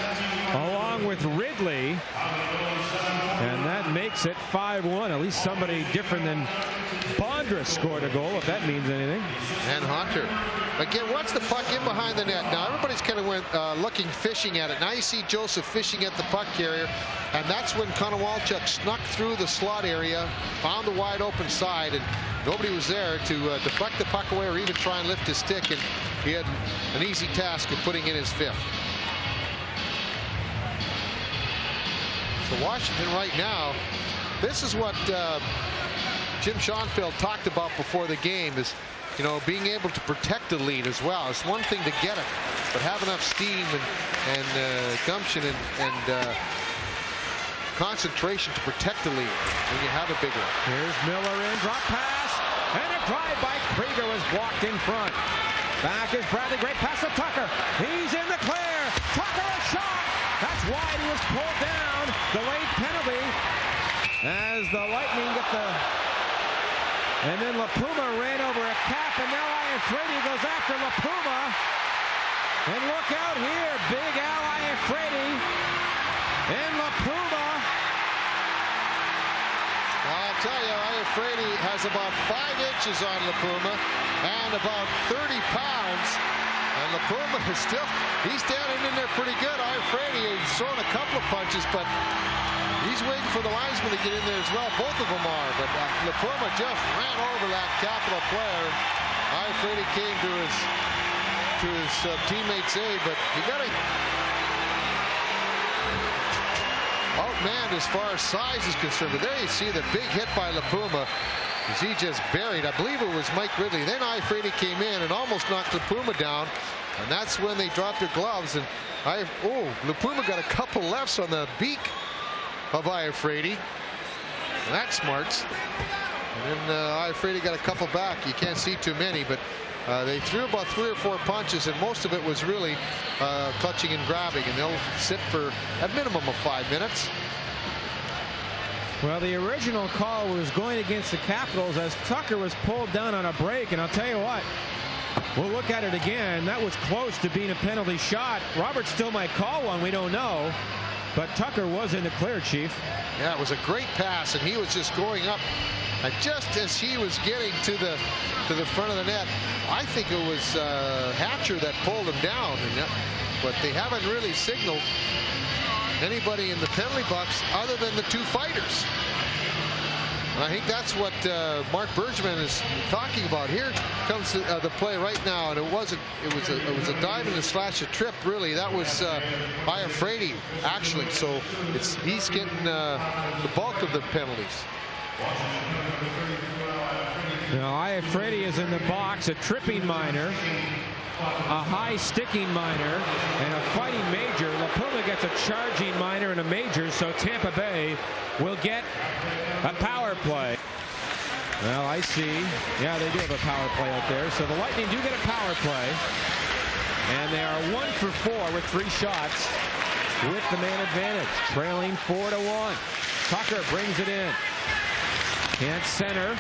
B: along with Ridley, and that makes it 5-1. At least somebody different than Bondra scored a goal, if that means anything.
A: And Hunter. Again, once the puck in behind the net, now everybody's kind of looking, fishing at it. Now you see Joseph fishing at the puck carrier, and that's when Konowalchuk snuck through the slot area, found the wide open side, and nobody was there to deflect the puck away or even try and lift his stick, and he had an easy task of putting in his 5th. So Washington right now, this is what Jim Schoenfeld talked about before the game, is, you know, being able to protect the lead as well. It's one thing to get it, but have enough steam and gumption and concentration to protect the lead when you have a big one.
B: Here's Miller in, drop pass, and a drive by Krieger was blocked in front. Back is Bradley, great pass to Tucker. He's in the clear. Tucker a shot. That's wide. He was pulled down. Delayed penalty as the Lightning get the. And then LaPuma ran over a cap, and now Iafrate goes after LaPuma. And look out here, big Al Iafrate and LaPuma.
A: I'll tell you, Iafrate has about 5 inches on LaPuma and about 30 pounds. And LaPuma is still, he's standing in there pretty good. Iafrate is throwing a couple of punches, but he's waiting for the linesman to get in there as well. Both of them are, but LaPuma just ran over that Capital player. Iafrate came to his teammate's aid, but you got to outmanned as far as size is concerned. But there you see the big hit by LaPuma as he just buried, I believe it was Mike Ridley. Then Iafrate came in and almost knocked LaPuma down, and that's when they dropped their gloves. And LaPuma got a couple lefts on the beak of Iafrate. That's smarts. And then Iafrate got a couple back. You can't see too many, but they threw about 3 or 4 punches, and most of it was really clutching and grabbing, and they'll sit for a minimum of 5 minutes.
B: Well, the original call was going against the Capitals as Tucker was pulled down on a break, and I'll tell you what, we'll look at it again. That was close to being a penalty shot. Roberts still might call one, we don't know, but Tucker was in the clear, Chief.
A: Yeah, it was a great pass, and he was just going up. And just as he was getting to the front of the net, I think it was Hatcher that pulled him down. But they haven't really signaled anybody in the penalty box other than the 2 fighters. And I think that's what Mark Bergman is talking about. Here comes the play right now, and it was a dive and a slash, a trip. Really, that was Iafrate actually. So he's getting the bulk of the penalties.
B: Now Iafrate is in the box, a tripping minor, a high sticking minor, and a fighting major. LaPuma gets a charging minor and a major, so Tampa Bay will get a power play. Well, I see. Yeah, they do have a power play out there. So the Lightning do get a power play. And they are 1 for 4 with 3 shots with the man advantage, trailing 4-1. Tucker brings it in. Can't center,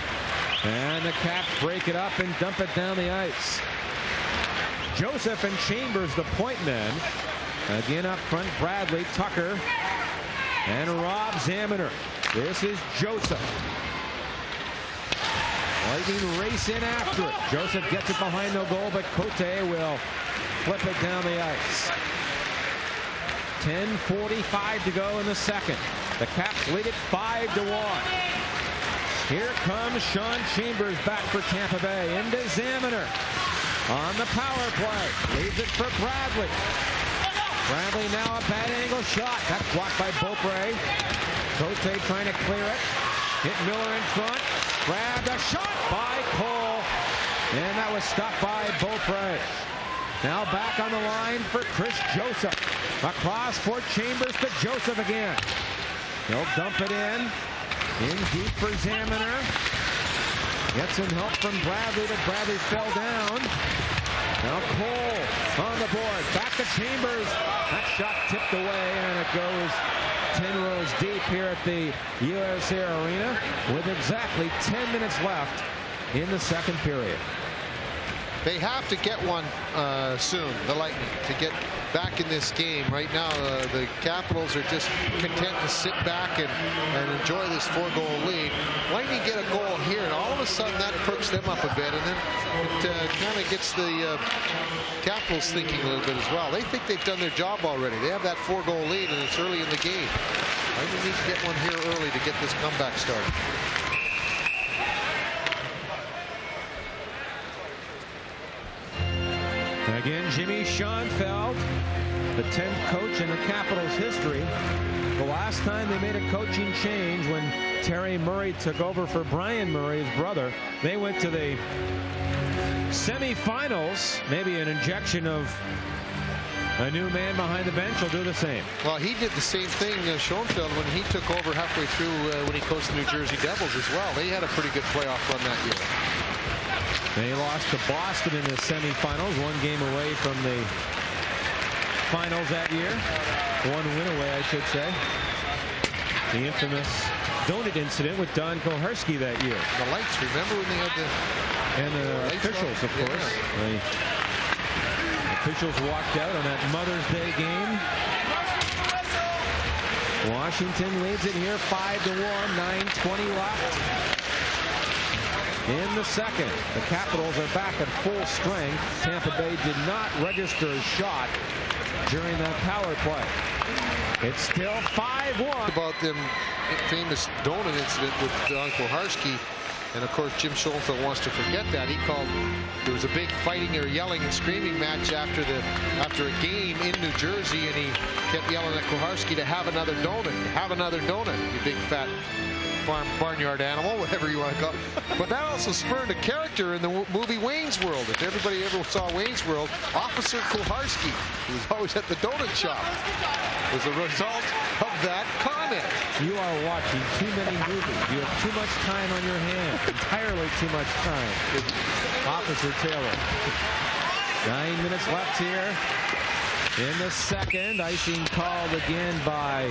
B: and the Caps break it up and dump it down the ice. Joseph and Chambers, the point men. Again up front, Bradley, Tucker, and Rob Zaminer. This is Joseph. Lightning race in after it. Joseph gets it behind the goal, but Cote will flip it down the ice. 10:45 to go in the second. The Caps lead it 5-1. Here comes Sean Chambers back for Tampa Bay. Into Zaminer on the power play. Leaves it for Bradley. Bradley now a bad angle shot. That's blocked by Beaupre. Cote trying to clear it. Hit Miller in front. Grabbed a shot by Cole. And that was stopped by Beaupre. Now back on the line for Chris Joseph. Across for Chambers to Joseph again. He'll dump it in. In deep for Zaminer. Gets some help from Bradley, but Bradley fell down. Now Cole on the board. Back to Chambers. That shot tipped away, and it goes 10 rows deep here at the USA Arena with exactly 10 minutes left in the second period.
A: They have to get one soon, the Lightning, to get back in this game. Right now, the Capitals are just content to sit back and enjoy this 4-goal lead. Lightning get a goal here, and all of a sudden that perks them up a bit, and then it kind of gets the Capitals thinking a little bit as well. They think they've done their job already. They have that 4-goal lead, and it's early in the game. Lightning need to get one here early to get this comeback started.
B: Again, Jimmy Schoenfeld, the 10th coach in the Capitals' history. The last time they made a coaching change, when Terry Murray took over for Brian Murray, his brother, they went to the semifinals. Maybe an injection of a new man behind the bench will do the same.
A: Well, he did the same thing, Schoenfeld, when he took over halfway through when he coached the New Jersey Devils as well. They had a pretty good playoff run that year.
B: They lost to Boston in the semifinals, one game away from the finals that year. One win away, I should say. The infamous donut incident with Don Koharski that year.
A: The lights, remember when they had the...
B: And the officials, of course. The officials walked out on that Mother's Day game. Washington leads it here 5-1, 9:20 left. In the second, the Capitals are back at full strength. Tampa Bay did not register a shot during that power play. It's still 5-1.
A: About them famous donut incident with Don Koharski, and of course Jim Schoenfeld wants to forget that. He called, there was a big fighting or yelling and screaming match after a game in New Jersey, and he kept yelling at Koharski to have another donut, you big fat barnyard animal, whatever you want to call it. But that also spurred a character in the movie Wayne's World. If everybody ever saw Wayne's World, Officer Koharski, who was always at the donut shop, was a result of that comment.
B: You are watching too many movies. You have too much time on your hands. Entirely too much time. Officer Taylor. 9 minutes left here in the second. Icing called again by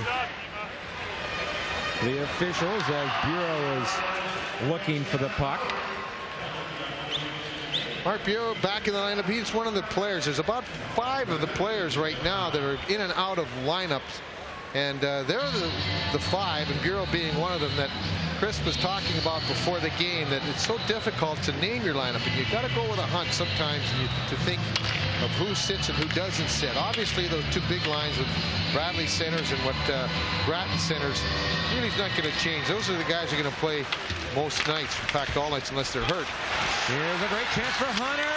B: the officials as Bureau is looking for the puck.
A: Mark Bureau back in the lineup. He's one of the players. There's about 5 of the players right now that are in and out of lineups. And they're the 5, and Bureau being one of them that Chris was talking about before the game, that it's so difficult to name your lineup. And you've got to go with a hunch sometimes to think of who sits and who doesn't sit. Obviously, those 2 big lines with Bradley centers and what Grattan centers really is not going to change. Those are the guys who are going to play most nights. In fact, all nights unless they're hurt.
B: Here's a great chance for Hunter.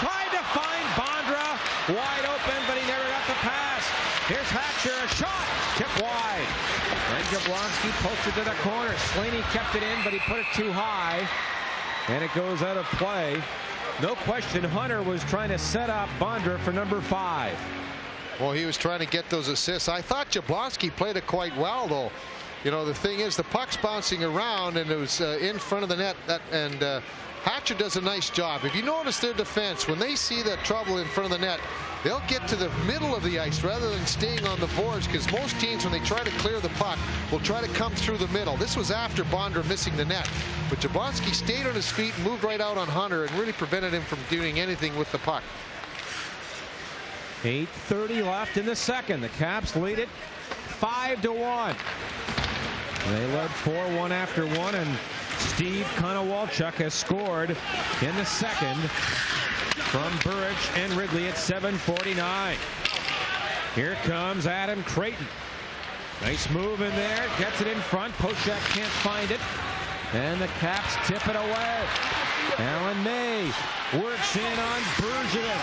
B: Tried to find Bondra. Wide open, but he never got the pass. Here's Hatcher. A shot. Tip wide. And Jablonski posted to the corner. Slaney kept it in, but he put it too high. And it goes out of play. No question, Hunter was trying to set up Bondra for number 5.
A: Well, he was trying to get those assists. I thought Jablonski played it quite well, though. You know, the thing is, the puck's bouncing around, and it was in front of the net. Hatcher does a nice job. If you notice their defense, when they see that trouble in front of the net, they'll get to the middle of the ice rather than staying on the boards, because most teams, when they try to clear the puck, will try to come through the middle. This was after Bondra missing the net. But Jablonski stayed on his feet and moved right out on Hunter and really prevented him from doing anything with the puck.
B: 8:30 left in the second. The Caps lead it 5-1. They led 4-1 after 1, and Steve Konowalchuk has scored in the second from Burridge and Ridley at 7:49. Here comes Adam Creighton. Nice move in there. Gets it in front. Poshak can't find it. And the Caps tip it away. Alan May works in on Bergevin.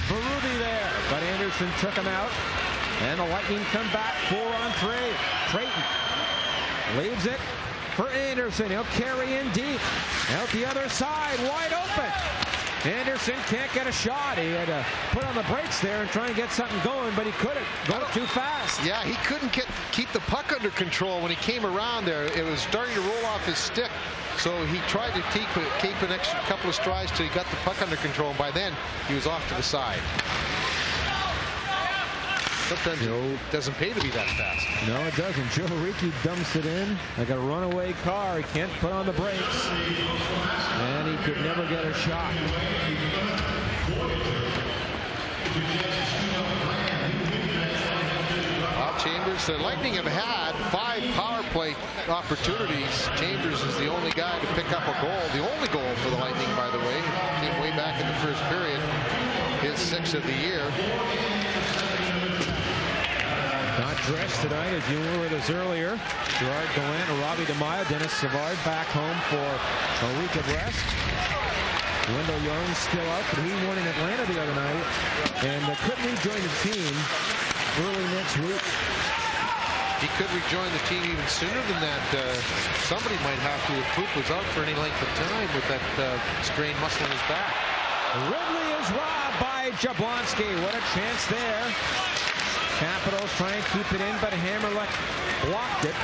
B: Berube there, but Anderson took him out. And the Lightning come back 4-on-3. Creighton leaves it for Anderson. He'll carry in deep. Out the other side, wide open. Anderson can't get a shot. He had to put on the brakes there and try and get something going, but he couldn't. Going too fast.
A: Yeah, he couldn't keep the puck under control when he came around there. It was starting to roll off his stick. So he tried to keep an extra couple of strides till he got the puck under control. And by then, he was off to the side. Sometimes it doesn't pay to be that fast.
B: No, it doesn't. Joe Ricci dumps it in like a runaway car. He can't put on the brakes. And he could never get a shot.
A: Well, Chambers, the Lightning have had 5 power play opportunities. Chambers is the only guy to pick up a goal. The only goal for the Lightning, by the way. Came way back in the first period. His 6th of the year.
B: Not dressed tonight, as you were with us earlier. Gerard Gallant, Robbie DeMaio, Dennis Savard back home for a week of rest. Wendell Young's still out, but he won in Atlanta the other night and couldn't rejoin the team early next week.
A: He could rejoin the team even sooner than that. Somebody might have to if Poop was out for any length of time with that strained muscle in his back.
B: Ridley is robbed by Jablonski. What a chance there. Capitals try and keep it in, but Hammerleck blocked it.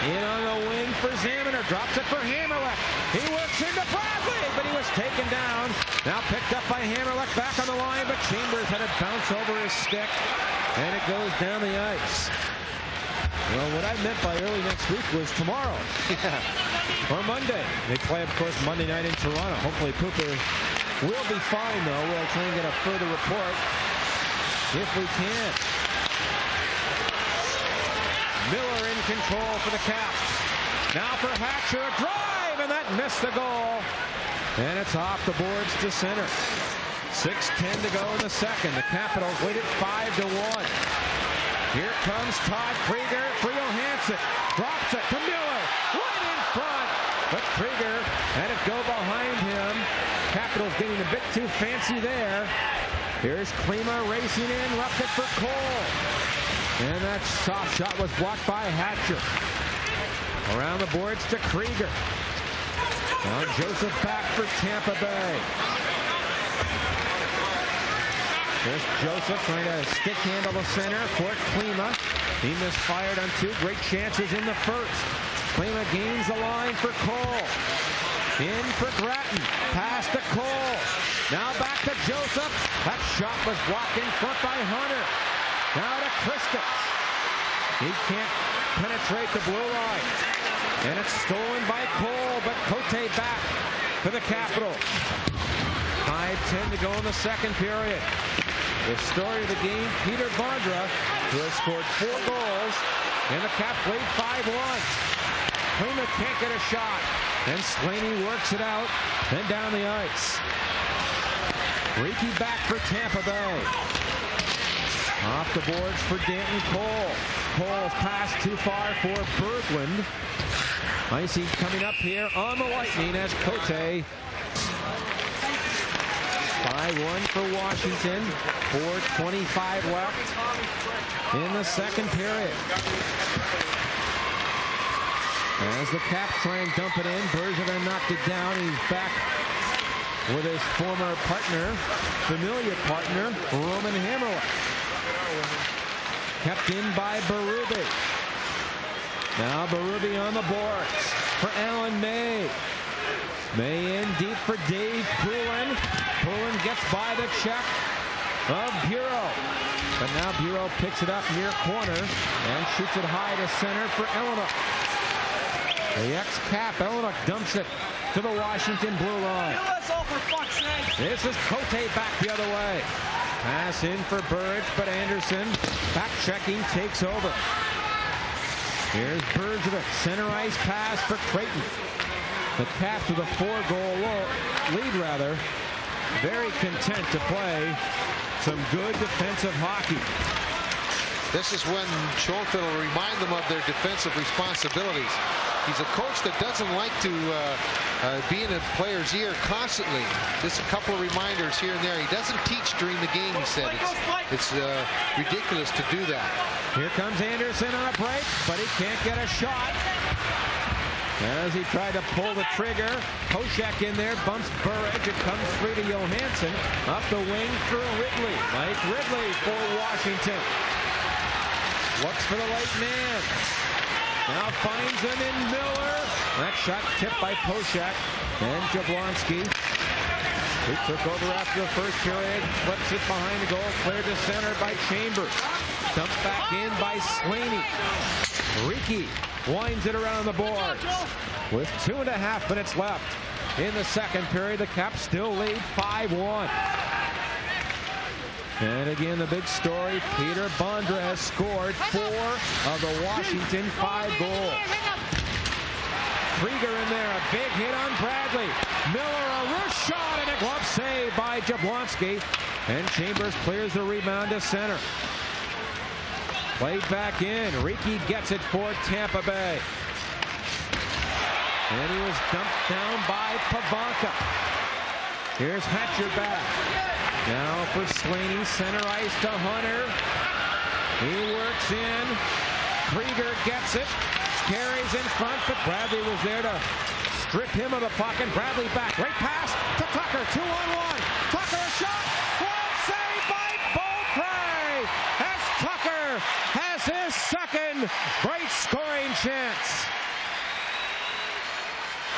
B: In on the wing for Zamaner. Drops it for Hammerleck. He works into Bradley, but he was taken down. Now picked up by Hammerleck back on the line, but Chambers had it bounce over his stick, and it goes down the ice. Well, what I meant by early next week was tomorrow. Yeah. Or Monday. They play, of course, Monday night in Toronto. Hopefully Cooper will be fine, though. We'll try and get a further report if we can. Miller in control for the Caps. Now for Hatcher, a drive, and that missed the goal. And it's off the boards to center. 6:10 to go in the second. The Capitals lead it 5-1. Here comes Todd Krieger for Johansson. Drops it to Miller, right in front. But Krieger had it go behind him. Capitals getting a bit too fancy there. Here's Klima racing in, left it for Cole. And that soft shot was blocked by Hatcher. Around the boards to Krieger. Now Joseph back for Tampa Bay. There's Joseph trying to stick handle the center for Klima. He misfired on 2 great chances in the first. Klima gains the line for Cole. In for Gratton. Pass to Cole. Now back to Joseph. That shot was blocked in front by Hunter. Now to Krista. He can't penetrate the blue line. And it's stolen by Cole, but Cote back for the Capitals. 5:10 to go in the second period. The story of the game, Peter Bondra, who has scored 4 goals, and the Caps lead 5-1. Klima can't get a shot, and Slaney works it out, then down the ice. Ricci back for Tampa Bay. Off the boards for Danton Cole. Cole's pass too far for Berglund. Icy coming up here on the Lightning as Cote. 5-1 for Washington. 4:25 left in the second period. As the Caps try and dump it in, Bergevin knocked it down. He's back with his former partner, familiar partner, Roman Hammerleck. Kept in by Berube. Now Berube on the boards for Alan May. May in deep for Dave Poulin. Poulin gets by the check of Bureau. But now Bureau picks it up near corner and shoots it high to center for Eleanor. The ex-Cap, Eleanor dumps it to the Washington blue line. This is Cote back the other way. Pass in for Burge, but Anderson back checking takes over. Here's Bergevin, center ice pass for Creighton. The Caps with a 4-goal lead rather. Very content to play some good defensive hockey.
A: This is when Schofield will remind them of their defensive responsibilities. He's a coach that doesn't like to be in a player's ear constantly. Just a couple of reminders here and there. He doesn't teach during the game, he said. It's ridiculous to do that.
B: Here comes Anderson on a break, but he can't get a shot. As he tried to pull the trigger, Koshak in there, bumps Burridge. It comes free to Johansson. Up the wing through Ridley. Mike Ridley for Washington. Looks for the late man. Now finds him in Miller. That shot tipped by Koshak. And Jablonski, who took over after the first period, flips it behind the goal. Cleared to center by Chambers. Dumped back in by Slaney. Riki winds it around the boards. With 2.5 minutes left in the second period, the Caps still lead 5-1. And again, the big story, Peter Bondra has scored 4 of the Washington 5 goals. Krieger in there, a big hit on Bradley. Miller, a wrist shot and a glove save by Jablonski. And Chambers clears the rebound to center. Played back in. Riki gets it for Tampa Bay. And he was dumped down by Pavanka. Here's Hatcher back. Now for Slaney, center ice to Hunter. He works in. Krieger gets it. Carries in front, but Bradley was there to strip him of the puck. And Bradley back. Great pass to Tucker. 2-on-1. Tucker a shot. Glove save by Beaupre. As Tucker has his second great scoring chance.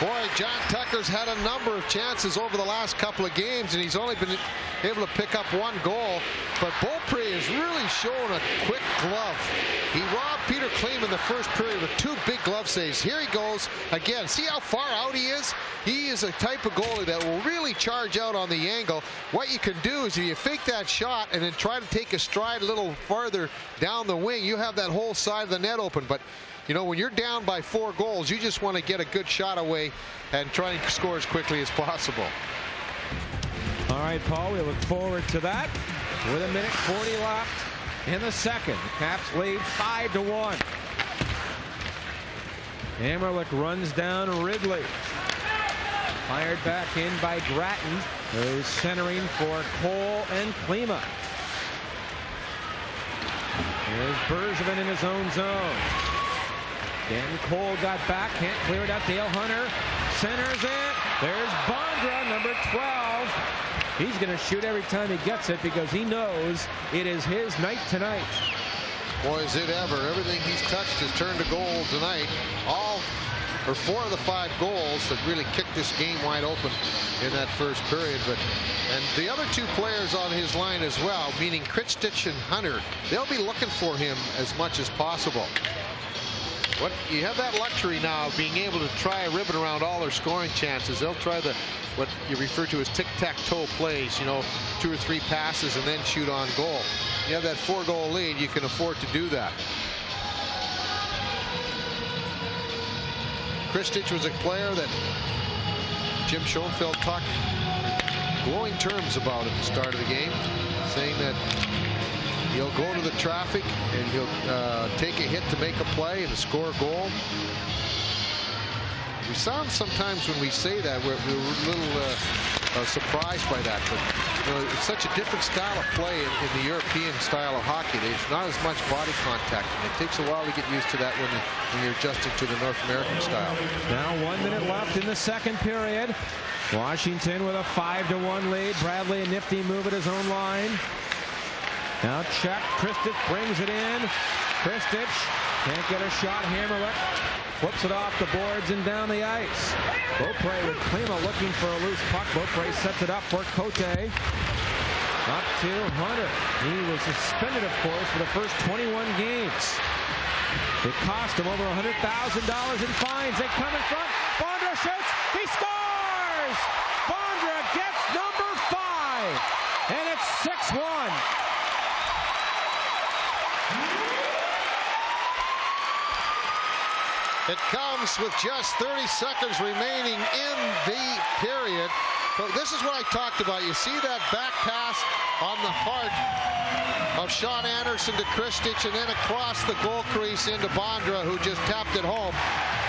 A: Boy, John Tucker's had a number of chances over the last couple of games, and he's only been able to pick up 1 goal. But Beaupre has really shown a quick glove. He robbed Peter Kleem in the first period with 2 big glove saves. Here he goes again. See how far out he is? He is a type of goalie that will really charge out on the angle. What you can do is if you fake that shot and then try to take a stride a little farther down the wing, you have that whole side of the net open. But you know, when you're down by 4 goals, you just want to get a good shot away and try and score as quickly as possible.
B: All right, Paul, we look forward to that. With 1:40 left in the second. The Caps lead 5-1. Hammerlick runs down Ridley. Fired back in by Grattan, who's centering for Cole and Klima. Here's Bergevin in his own zone. Then Cole got back, can't clear it out. Dale Hunter centers it. There's Bondra, number 12. He's going to shoot every time he gets it because he knows it is his night tonight.
A: Boy, is it ever. Everything he's touched has turned to gold tonight. 4 of the 5 goals that really kicked this game wide open in that first period. And the other 2 players on his line as well, meaning Kristich and Hunter, they'll be looking for him as much as possible. You have that luxury now of being able to try a ribbon around all their scoring chances. They'll try what you refer to as tic-tac-toe plays, you know, 2 or 3 passes and then shoot on goal. You have that 4-goal lead, you can afford to do that. Kristich was a player that Jim Schoenfeld talked glowing terms about at the start of the game, saying that he'll go to the traffic and he'll take a hit to make a play and to score a goal. We sound sometimes when we say that we're a little surprised by that, but you know, it's such a different style of play in the European style of hockey. There's not as much body contact, and it takes a while to get used to that when you're adjusting to the North American style.
B: Now 1 minute left in the second period. Washington with a 5-1 lead. Bradley a nifty move at his own line. Now check. Kristich brings it in. Kristich can't get a shot. Hammerlick flips it off the boards and down the ice. Beaupre with Klima looking for a loose puck. Beaupre sets it up for Cote. Up to Hunter. He was suspended, of course, for the first 21 games. It cost him over $100,000 in fines. They come in front. Bondra shoots. He scores! Bondra gets number 5. And it's 6-1.
A: It comes with just 30 seconds remaining in the period. But this is what I talked about. You see that back pass on the heart of Sean Anderson to Kristich, and then across the goal crease into Bondra, who just tapped it home.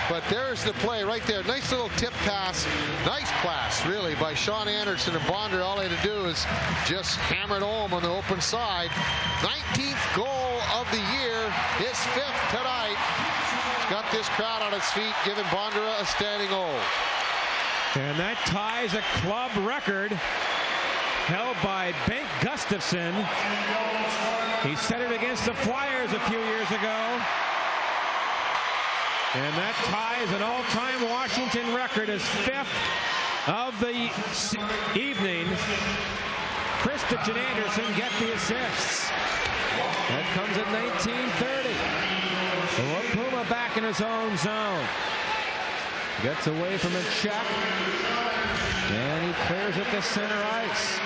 A: But there's the play right there. Nice little tip pass. Nice pass, really, by Sean Anderson. And Bondra, all he had to do is just hammer it home on the open side. 19th goal of the year. His 5th tonight. He's got this crowd on its feet, giving Bondra a standing O.
B: And that ties a club record held by Bengt Gustafsson. He set it against the Flyers a few years ago. And that ties an all-time Washington record as 5th of the evening. Kristich and Anderson get the assists. That comes at 19:30. Puma back in his own zone. Gets away from a check. And he clears it to center ice.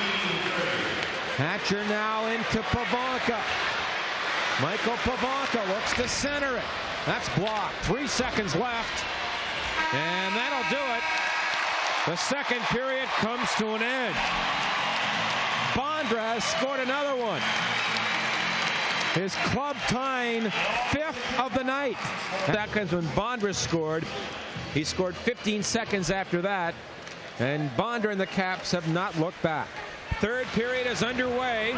B: Hatcher now into Pivonka. Michael Pivonka looks to center it. That's blocked. 3 seconds left. And that'll do it. The second period comes to an end. Bondra has scored another one. His club tying 5th of the night. That comes when Bondra scored. He scored 15 seconds after that. And Bondra and the Caps have not looked back. Third period is underway.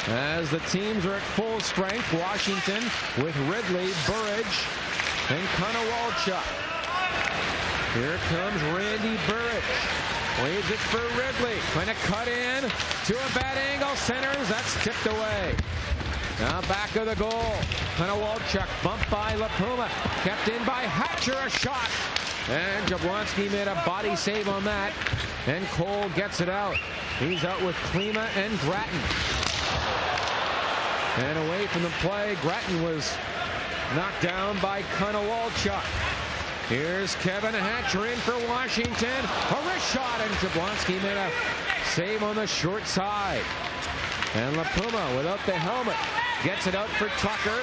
B: As the teams are at full strength, Washington with Ridley, Burridge, and Konowalchuk. Here comes Randy Burridge. Leaves it for Ridley. Trying to cut in to a bad angle. Centers. That's tipped away. Now back of the goal. Konowalchuk bumped by LaPuma. Kept in by Hatcher. A shot. And Jablonski made a body save on that. And Cole gets it out. He's out with Klima and Grattan. And away from the play, Grattan was knocked down by Konowalchuk. Here's Kevin Hatcher in for Washington. A wrist shot, and Jablonski made a save on the short side. And LaPuma, without the helmet, gets it out for Tucker.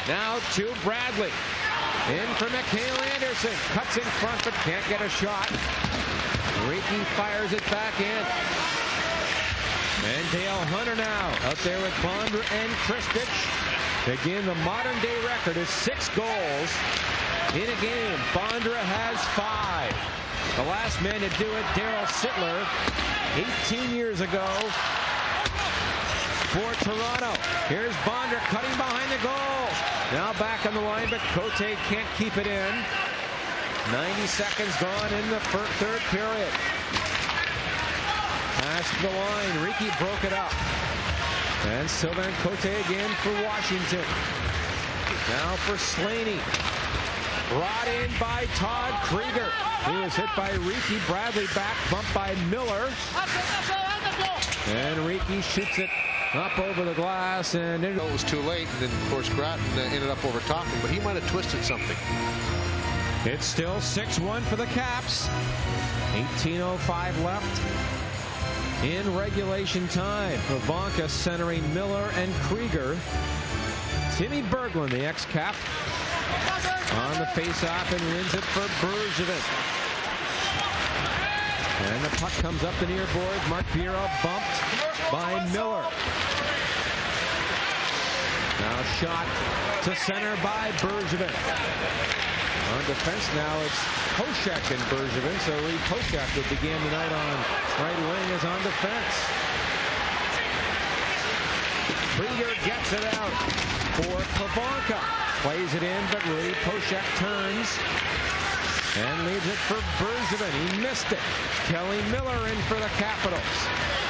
B: Now to Bradley. In for Mikhail Anderson. Cuts in front, but can't get a shot. Reiki fires it back in. And Dale Hunter now out there with Bondra and Kristich. Again, the modern-day record is 6 goals in a game. Bondra has 5. The last man to do it, Daryl Sittler, 18 years ago for Toronto. Here's Bondra cutting behind the goal. Now back on the line, but Cote can't keep it in. 90 seconds gone in the third period. Past the line, Ricky broke it up. And Sylvain Cote again for Washington. Now for Slaney. Brought in by Todd Krieger. He was hit by Ricky. Bradley back, bumped by Miller. And Ricky shoots it up over the glass, and it
A: was too late. And then, of course, Grattan ended up overtopping, but he might have twisted something.
B: It's still 6-1 for the Caps. 18:05 left in regulation time. Pivonka centering Miller and Krieger. Timmy Berglund, the ex-Cap, on the face-off and wins it for Bergevin. And the puck comes up the near boards. Mark Bureau bumped by Miller. Now shot to center by Bergevin. On defense now, it's Poshak and Bergevin. So Lee Poshak, who began the night on right wing, is on defense. Krieger gets it out for Pivonka. Plays it in, but Lee Poshak turns and leaves it for Bergevin. He missed it. Kelly Miller in for the Capitals.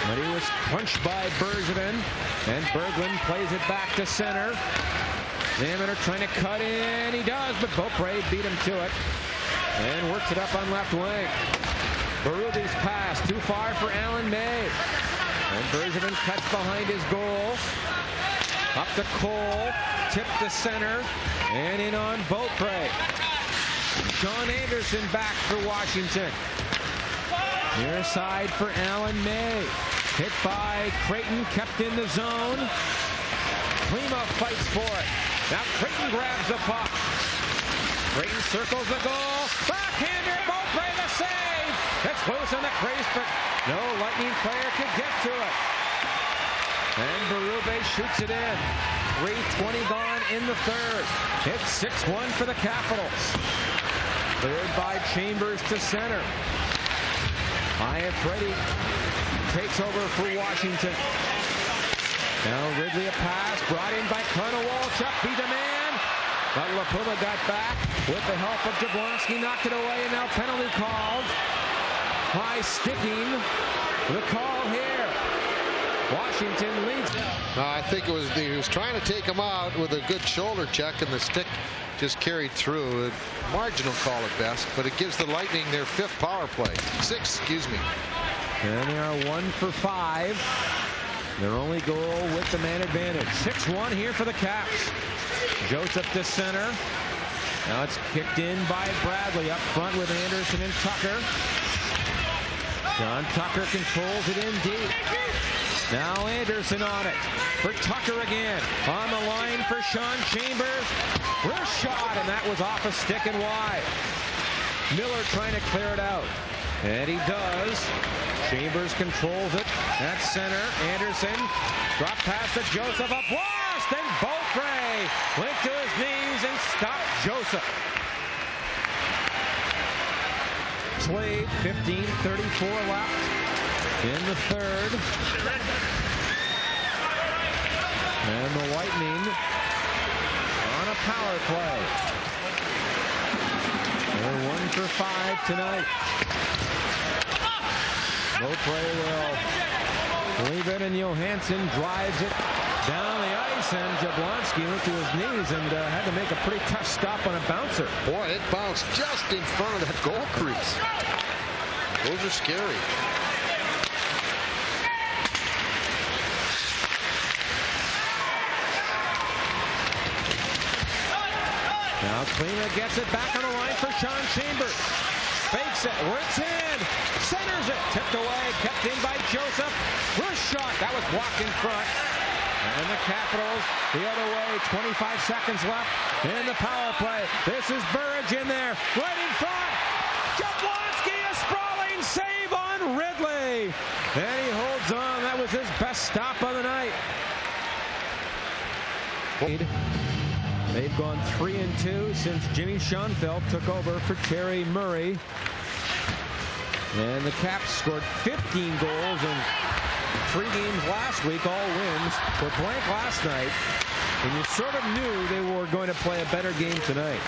B: But he was punched by Bergevin, and Berglund plays it back to center. Zammiter trying to cut in. He does, but Beaupre beat him to it and works it up on left wing. Berubbe's pass too far for Alan May. And Bergevin cuts behind his goal. Up to Cole. Tipped to center. And in on Beaupre. Sean Anderson back for Washington. Near side for Alan May. Hit by Creighton, kept in the zone. Klima fights for it. Now Creighton grabs the puck. Creighton circles the goal. Backhander, Beaupre the save. It's loose in the crease, but no Lightning player could get to it. And Berube shoots it in. 3:20 gone in the third. It's 6-1 for the Capitals. Cleared by Chambers to center. Freddie takes over for Washington. Now Ridley a pass brought in by Walchuk. Beat the man. But LaPuma got back with the help of Jablonski. Knocked it away, and now penalty called. High sticking. The call here. Washington leads.
A: I think it was he was trying to take him out with a good shoulder check, and the stick just carried through. A marginal call at best, but it gives the Lightning their 5th power play. 6, excuse me.
B: And they are 1 for 5. Their only goal with the man advantage. 6-1 here for the Caps. Joseph to center. Now it's kicked in by Bradley up front with Anderson and Tucker. John Tucker controls it in deep. Now Anderson on it for Tucker again. On the line for Sean Chambers. First shot, and that was off a stick and wide. Miller trying to clear it out. And he does. Chambers controls it at center. Anderson drop pass to Joseph up west. And Beaupre went to his knees and stopped Joseph. Slade, 15:34 left in the third. And the Lightning on a power play. They're 1 for 5 tonight. Beaupre will leave it, and Johansson drives it down the ice, and Jablonski went to his knees and had to make a pretty tough stop on a bouncer.
A: Boy, it bounced just in front of that goal crease. Those are scary.
B: Now Klima gets it back on the line for Sean Chambers. Fakes it, works in, centers it, tipped away, kept in by Joseph. First shot, that was blocked in front. And the Capitals the other way, 25 seconds left in the power play. This is Burridge in there, right in front. Jablonski, a sprawling save on Ridley. And he holds on, that was his best stop of the night. They've gone 3-2 since Jimmy Schoenfeld took over for Terry Murray. And the Caps scored 15 goals in 3 games last week, all wins. Were blank last night, and you sort of knew they were going to play a better game tonight.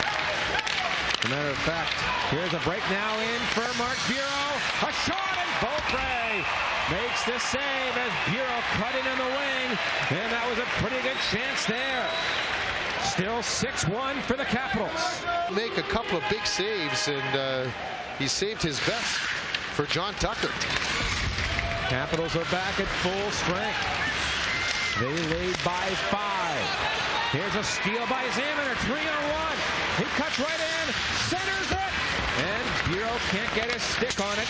B: As a matter of fact, here's a break now in for Mark Bureau. A shot, and Beaupre makes the save as Bureau cut in on the wing, and that was a pretty good chance there. Still 6-1 for the Capitals.
A: Make a couple of big saves, and he saved his best for John Tucker.
B: Capitals are back at full strength. They lead by 5. Here's a steal by Zamaner, 3-on-1. He cuts right in, centers it, and Bureau can't get his stick on it.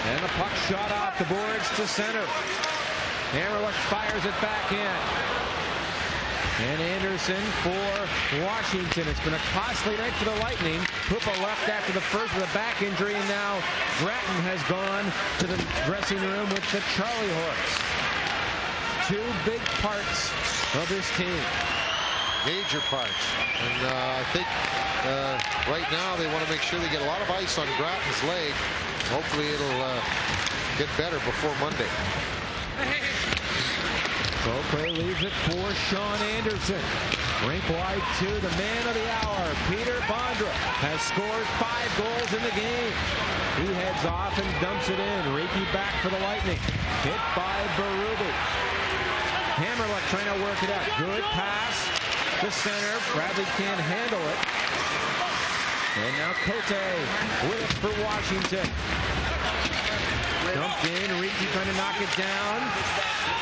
B: And the puck shot off the boards to center. Hammerluck fires it back in. And Anderson for Washington. It's been a costly night for the Lightning. Hoopa left after the first with a back injury, and now Gratton has gone to the dressing room with the Charlie horse. 2 big parts of this team.
A: Major parts. And I think right now they want to make sure they get a lot of ice on Gratton's leg. Hopefully it'll get better before Monday.
B: Beaupre leaves it for Sean Anderson. Rink wide to the man of the hour. Peter Bondra has scored 5 goals in the game. He heads off and dumps it in. Reiki back for the Lightning. Hit by Berube. Hammerluck trying to work it out. Good pass to center. Bradley can't handle it. And now Cote with it for Washington. Dumped in. Reiki trying to knock it down.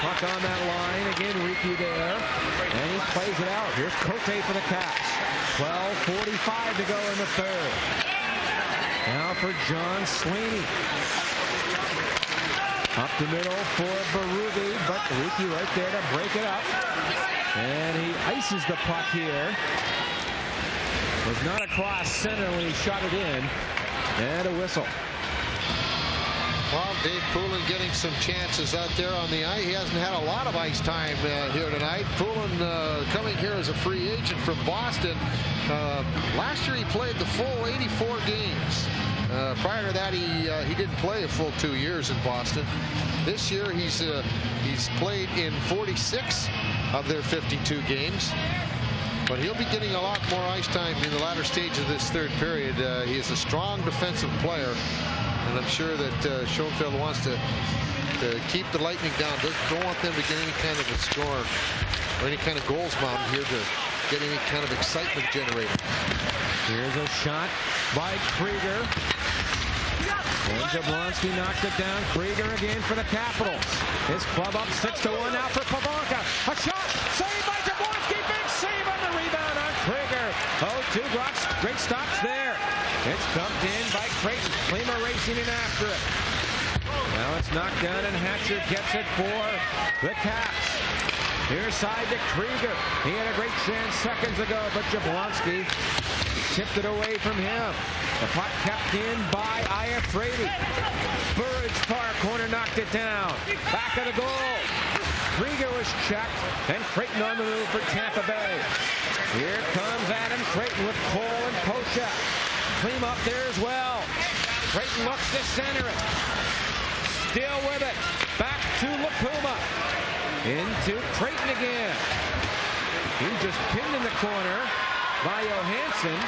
B: Puck on that line. Again, Ricky there. And he plays it out. Here's Cote for the Caps. 12:45 to go in the third. Now for John Slaney. Up the middle for Berube, but Ricky right there to break it up. And he ices the puck here. Was not across center when he shot it in. And a whistle.
A: Well, Dave Poulin getting some chances out there on the ice. He hasn't had a lot of ice time here tonight. Poulin coming here as a free agent from Boston. Last year he played the full 84 games. Prior to that, he didn't play a full 2 years in Boston. This year he's played in 46 of their 52 games. But he'll be getting a lot more ice time in the latter stage of this third period. He is a strong defensive player. And I'm sure that Schoenfeld wants to keep the Lightning down. Don't want them to get any kind of a score or any kind of goals mounted here to get any kind of excitement generated.
B: Here's a shot by Krieger. And Jablonski knocked it down. Krieger again for the Capitals. His club up 6-1 now for Pivonka. A shot saved by Jablonski. Big save on the rebound on Krieger. Oh, 2 blocks. Great stops there. It's dumped in by Creighton. Klima racing in after it. Now it's knocked down and Hatcher gets it for the Caps. Here's side to Krieger. He had a great chance seconds ago, but Jablonski tipped it away from him. The puck kept in by Iafrate. Burridge far corner knocked it down. Back of the goal. Krieger was checked, and Creighton on the move for Tampa Bay. Here comes Adam Creighton with Cole and Pochak. Klima up there as well. Creighton looks to center it. Still with it. Back to LaPuma. Into Creighton again. He just pinned in the corner by Johansson.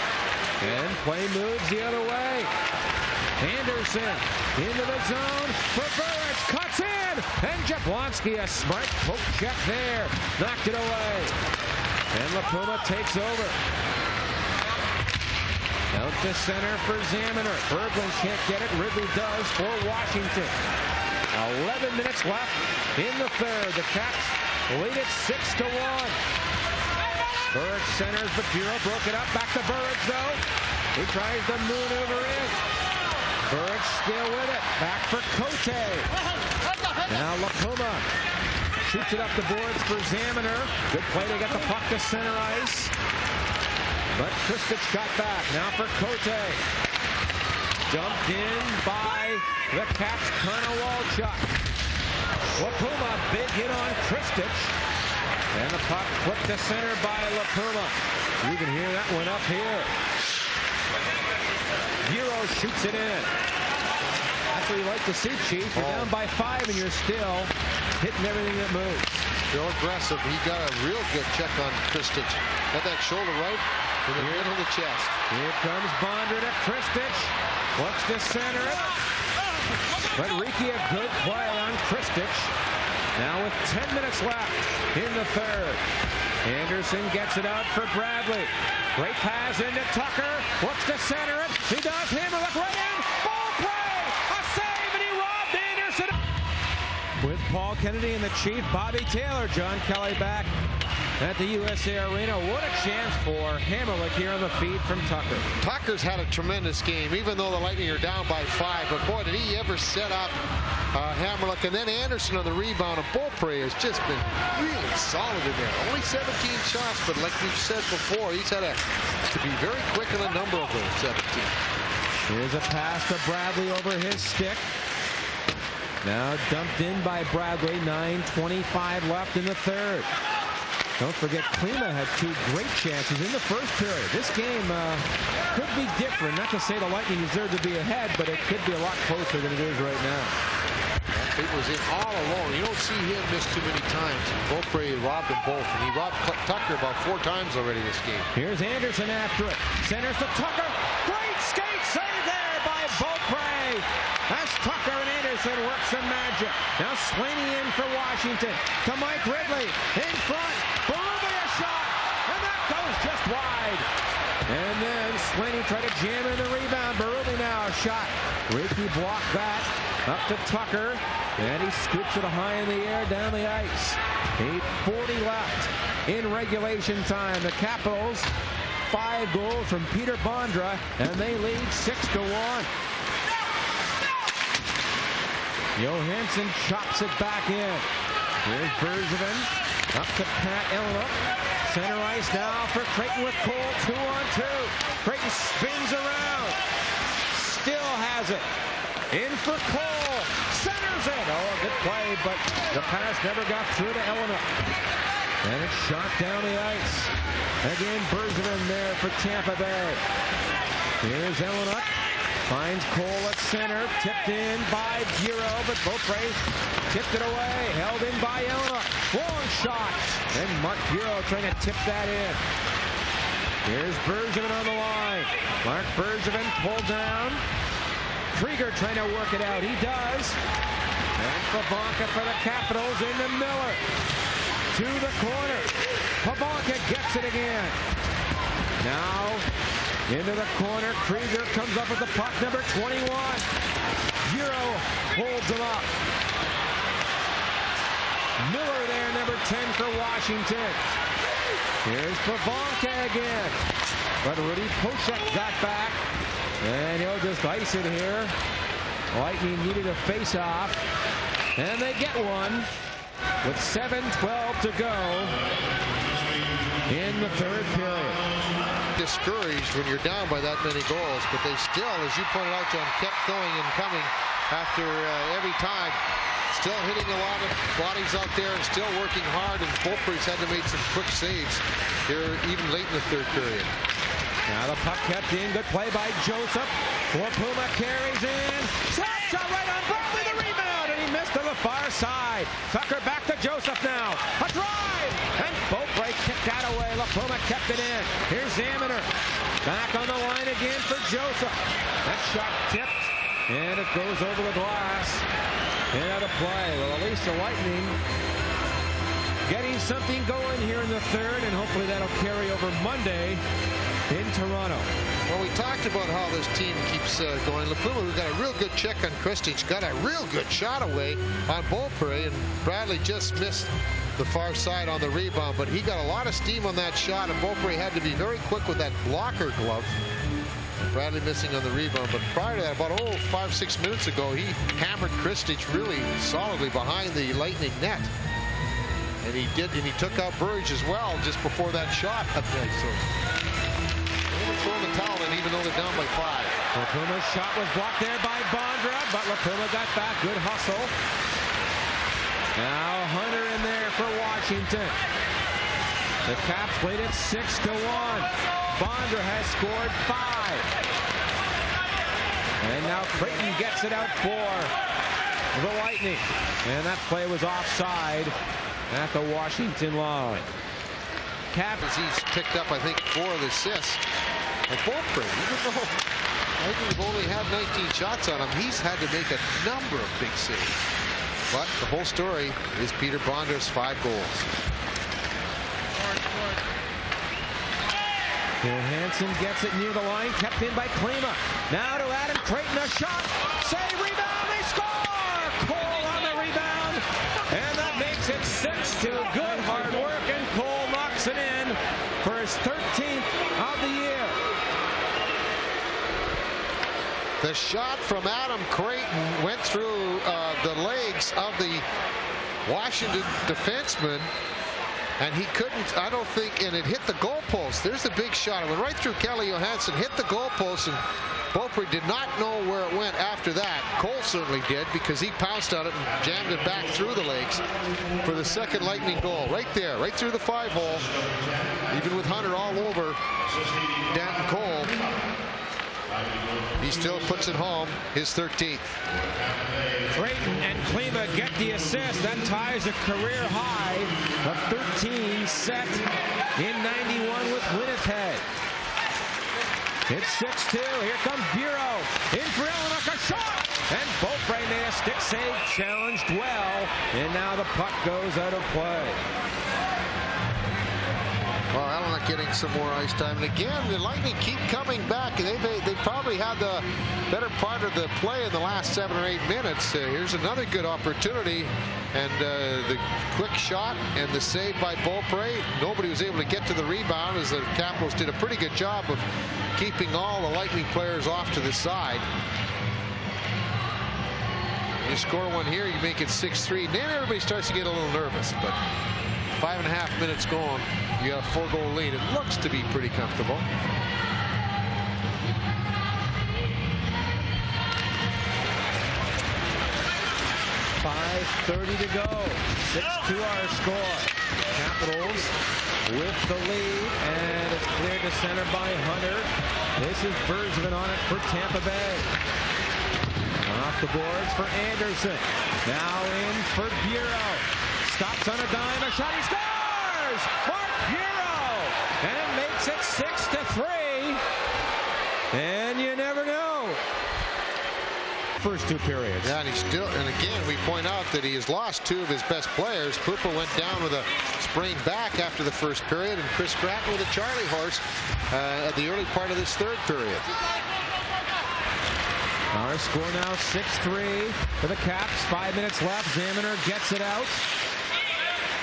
B: And play moves the other way. Anderson into the zone for Burridge. Cuts in. And Jablonski, a smart poke check there. Knocked it away. And LaPuma takes over. Out to center for Zamener. Berglund can't get it. Ridley does for Washington. 11 minutes left in the third. The Caps lead it 6-1. Burridge centers, but Bureau broke it up. Back to Burridge, though. He tries to maneuver in. Burridge still with it. Back for Cote. Now LaPuma shoots it up the boards for Zamener. Good play to get the puck to center ice. But Kristich got back. Now for Cote. Dumped in by the Caps' Connor Walchuk. LaPuma, big hit on Kristich. And the puck flipped to center by LaPuma. You can hear that one up here. Bureau shoots it in. That's what you like to see, Chief. You're down by 5 and you're still hitting everything that moves.
A: Still aggressive. He got a real good check on Kristich. Got that shoulder right in the middle of the chest.
B: Here comes Bondra to Kristich. Looks to center it. But Riki, a good play on Kristich. Now with 10 minutes left in the third. Anderson gets it out for Bradley. Great pass into Tucker. Looks to center it. He does. Hammer look right in. Ball play. A save, and he robbed Anderson. With Paul Kennedy and the Chief, Bobby Taylor, John Kelly back at the USA Arena. What a chance for Hammerlick here on the feed from Tucker.
A: Tucker's had a tremendous game, even though the Lightning are down by 5. But boy, did he ever set up Hammerlick. And then Anderson on the rebound. And Beaupre has just been really solid in there. Only 17 shots, but like we've said before, he's had to be very quick in a number of those 17.
B: Here's a pass to Bradley over his stick. Now dumped in by Bradley. 9:25 left in the third. Don't forget, Klima had 2 great chances in the first period. This game could be different. Not to say the Lightning deserve to be ahead, but it could be a lot closer than it is right now.
A: It was in all alone. You don't see him miss too many times. Beaupre robbed them both, and he robbed Tucker about 4 times already this game.
B: Here's Anderson after it. Centers to Tucker. Great skate save there by Beaupre. As Tucker and Anderson work some magic. Now Slaney in for Washington. To Mike Ridley. In front. Berube a shot. And that goes just wide. And then Slaney tried to jam in the rebound. Berube now a shot. Riki blocked that. Up to Tucker. And he scoops it high in the air down the ice. 8:40 left in regulation time. The Capitals, 5 goals from Peter Bondra, and they lead 6-1. Johansson chops it back in. Here's Bergevin. Up to Pat Ellenuk. Center ice now for Creighton with Cole. 2-on-2. Creighton spins around. Still has it. In for Cole. Centers it. Oh, a good play, but the pass never got through to Ellenuk. And it's shot down the ice. Again, Bergevin there for Tampa Bay. Here's Ellenuk. Finds Cole at center. Tipped in by Bureau, but Beaupre tipped it away. Held in by Ellenuk. Long shot. And Mark Bureau trying to tip that in. Here's Bergevin on the line. Mark Bergevin pulled down. Krieger trying to work it out. He does. And Pabonka for the Capitals into Miller. To the corner. Pabonka gets it again. Now into the corner. Krieger comes up with the puck. Number 21. Bureau holds him up. Miller there, number 10 for Washington. Here's Pabonka again. But Rudy Poshek got back. And he'll just ice it here. Lightning needed a face-off. And they get one with 7:12 to go in the third period.
A: Discouraged when you're down by that many goals, but they still, as you pointed out, John, kept going and coming after every time. Still hitting a lot of bodies out there and still working hard, and Beaupre's had to make some quick saves here even late in the third period.
B: Now the puck kept in. Good play by Joseph. Puma carries in. Slap shot right on Bradley. The rebound. And he missed to the far side. Tucker back to Joseph now. A drive. And Beaupre kicked that away. Puma kept it in. Here's Zamaner. Back on the line again for Joseph. That shot tipped. And it goes over the glass. And out of play. Well, at least the Lightning getting something going here in the third. And hopefully that'll carry over Monday in Toronto.
A: Well, we talked about how this team keeps going. Lafleur, who got a real good check on Kristich, got a real good shot away on Beaupre, and Bradley just missed the far side on the rebound, but he got a lot of steam on that shot, and Beaupre had to be very quick with that blocker glove. Bradley missing on the rebound, but prior to that, about 5-6 minutes ago, he hammered Kristich really solidly behind the Lightning net. And he did, and he took out Burridge as well just before that shot. So throw the towel in, even though they're down by 5.
B: Lapuma's shot was blocked there by Bondra, but Lapuma got back. Good hustle. Now Hunter in there for Washington. The Caps lead it 6-1. Bondra has scored 5. And now Creighton gets it out for the Lightning. And that play was offside at the Washington line.
A: Cap, as he's picked up, I think, 4 of the assists. And Beaupre, even though Lightning only had 19 shots on him, he's had to make a number of big saves. But the whole story is Peter Bondra's 5 goals.
B: Johansson gets it near the line, kept in by Klima. Now to Adam Creighton, a shot, save, rebound, they score! Cole on the rebound, and that makes it 6-2. Good hard work, and Cole knocks it in for his 13th of the year.
A: The shot from Adam Creighton went through the legs of the Washington defenseman, and he couldn't, I don't think, and it hit the goalpost. There's the big shot. It went right through Kelly Johansson, hit the goalpost, and Beaupre did not know where it went after that. Cole certainly did, because he pounced on it and jammed it back through the legs for the second Lightning goal. Right there, right through the 5-hole. Even with Hunter all over Danton Cole, he still puts it home, his 13th.
B: Creighton and Klima get the assist. That ties a career high of 13 set in 91 with Winnipeg. It's 6-2. Here comes Bureau. In for Ellenuk, a shot! And Beaupre made a stick save, challenged well. And now the puck goes out of play.
A: Well, Ellenuk getting some more ice time. And again, the Lightning keep coming back. They probably had the better part of the play in the last 7 or 8 minutes. Here's another good opportunity. And the quick shot and the save by Beaupre. Nobody was able to get to the rebound, as the Capitals did a pretty good job of keeping all the Lightning players off to the side. You score one here, you make it 6-3. Then everybody starts to get a little nervous. But 5.5 minutes gone. You got a 4-goal lead. It looks to be pretty comfortable.
B: .5:30 to go. 6-2 our score. Capitals with the lead, and it's cleared to center by Hunter. This is Bergevin on it for Tampa Bay. Off the boards for Anderson. Now in for Bureau. Stops on a dime. A shot. He scores! Mark Bureau! And it makes it 6-3. And you never know. First 2 periods.
A: Yeah, and he's still, and again, we point out that he has lost 2 of his best players. Pupa went down with a sprained back after the first period, and Chris Stratton with a Charlie horse at the early part of this 3rd period.
B: Our score now 6-3 for the Caps. 5 minutes left. Zaminer gets it out.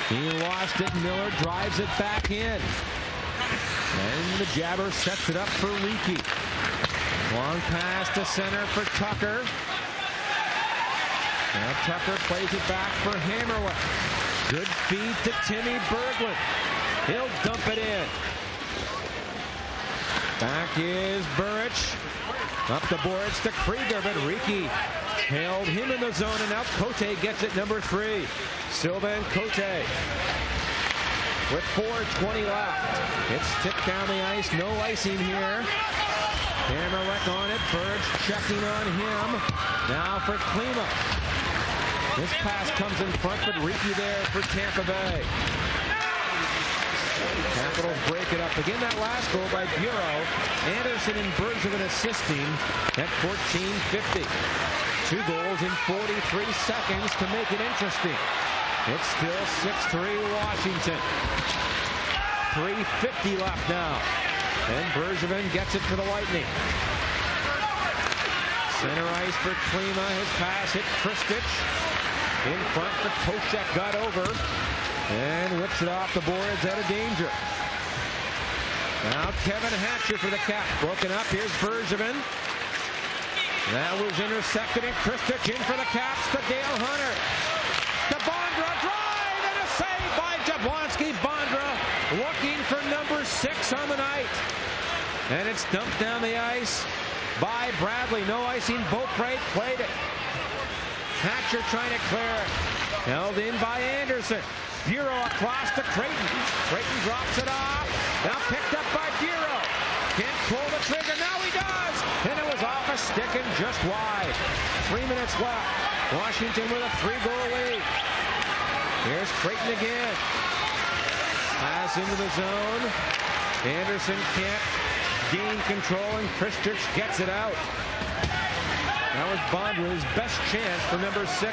B: He lost it. Miller drives it back in. And the jabber sets it up for Leakey. Long pass to center for Tucker. Now Tucker plays it back for Hammerlick. Good feed to Timmy Berglund. He'll dump it in. Back is Burich. Up the boards to Krieger, but Riki held him in the zone, and now Cote gets it, number 3. Silva and Cote. With 4:20 left. It's tipped down the ice. No icing here. Hammerlick on it. Burge checking on him. Now for Klima. This pass comes in front, but Riki there for Tampa Bay. Capitals break it up. Again, that last goal by Bureau. Anderson and Bergevin assisting at 14:50. 2 goals in 43 seconds to make it interesting. It's still 6-3 Washington. 3:50 left now. And Bergevin gets it to the Lightning. Center ice for Klima. His pass hit Kristich. In front, the Kochek got over. And whips it off the boards out of danger. Now Kevin Hatcher for the Caps. Broken up. Here's Bergevin. That was intercepted, and Kristich in for the Caps to Dale Hunter. To Bondra, drive, and a save by Jablonski. Bondra looking for number 6 on the night. And it's dumped down the ice by Bradley. No icing. Beaupre played it. Hatcher trying to clear it. Held in by Anderson. Bureau across to Creighton. Creighton drops it off. Now picked up by Bureau. Can't pull the trigger. Now he does. And it was off a stick and just wide. 3 minutes left. Washington with a 3-goal lead. Here's Creighton again. Pass into the zone. Anderson can't gain control, and Kristich gets it out. That was Bondra's best chance for number 6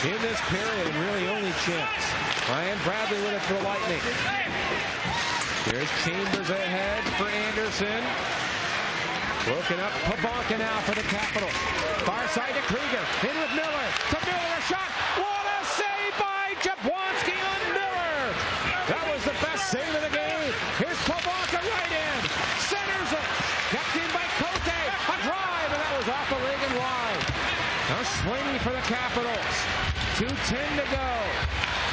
B: in this period, and really only chance. Ryan Bradley with it for the Lightning. Here's Chambers ahead for Anderson. Broken up. Pabonka now for the Capitals. Far side to Krieger. In with Miller. To Miller, a shot. What a save by Jablonski on Miller. That was the best save of the game. Here's Pabonka right in. Centers it. Kept in by Cote. A drive, and that was off the leg and wide. Now Sweeney for the Capitals. 2:10 to go.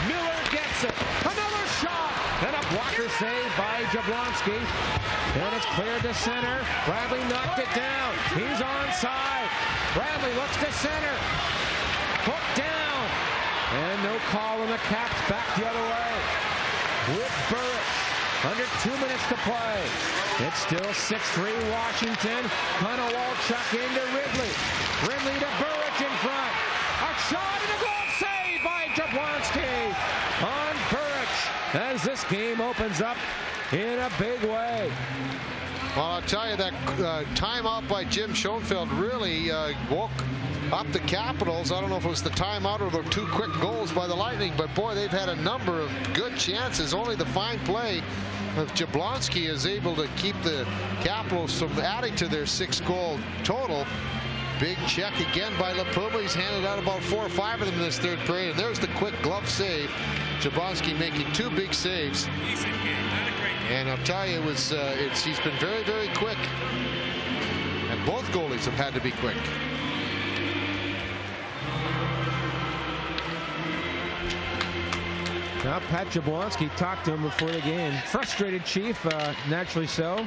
B: Miller gets it. Another shot. And a blocker save by Jablonski. And it's cleared to center. Bradley knocked it down. He's onside. Bradley looks to center. Hooked down. And no call on the Caps, back the other way. With Burris. Under 2 minutes to play. It's still 6-3 Washington. Konowalchuk into Ridley. Ridley to Burris in front. A shot and a glove save by Jablonski on Burris as this game opens up in a big way.
A: Well, I'll tell you, that timeout by Jim Schoenfeld really woke up the Capitals. I don't know if it was the timeout or the 2 quick goals by the Lightning, but boy, they've had a number of good chances. Only the fine play of Jablonski is able to keep the Capitals from adding to their 6-goal total. Big check again by LaPuma. He's handed out about 4 or 5 of them in this 3rd period. And there's the quick glove save. Jablonski making 2 big saves. And I'll tell you, he's been very, very quick. And both goalies have had to be quick.
B: Now, Pat Jablonski talked to him before the game. Frustrated Chief, naturally so.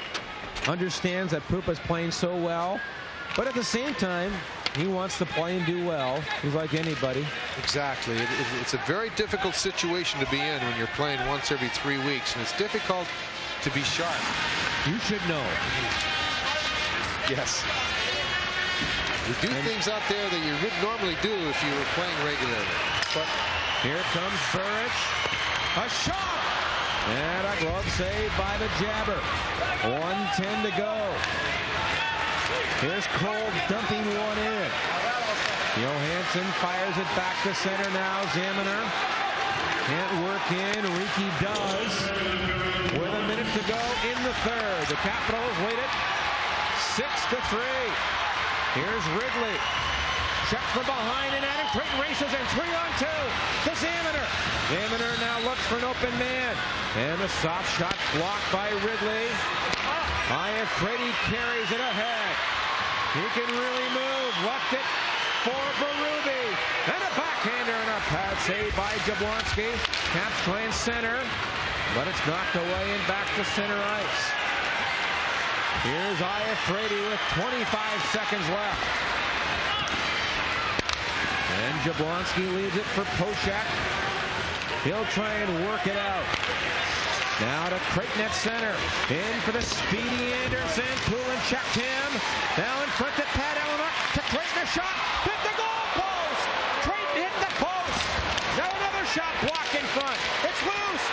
B: Understands that Pupa's playing so well. But at the same time, he wants to play and do well. He's like anybody.
A: Exactly. It's a very difficult situation to be in when you're playing once every 3 weeks. And it's difficult to be sharp.
B: You should know.
A: Yes. You do things out there that you would normally do if you were playing regularly. But
B: here comes Burridge. A shot! And a glove save by the jabber. 1:10 to go. Here's Cole dumping one in. Johansson fires it back to center now. Zamaner can't work in. Riki does. With a minute to go in the third. The Capitals lead it 6-3. Here's Wrigley. Check from behind and Adam Creighton races in 3-on-2 to Zamaner. Zamaner now looks for an open man. And the soft shot blocked by Wrigley. Iafrate carries it ahead. He can really move. Left it for Berube. And a backhander and a pad save by Jablonski. Caps trying center. But it's knocked away and back to center ice. Here's Iafrate with 25 seconds left. And Jablonski leaves it for Poshak. He'll try and work it out. Now to Creighton at center. In for the speedy Anderson. Poulin checked him. Now in front to Pat Eleanor. To Creighton, a shot. Hit the goal post. Creighton hit the post. Now another shot blocked in front. It's loose.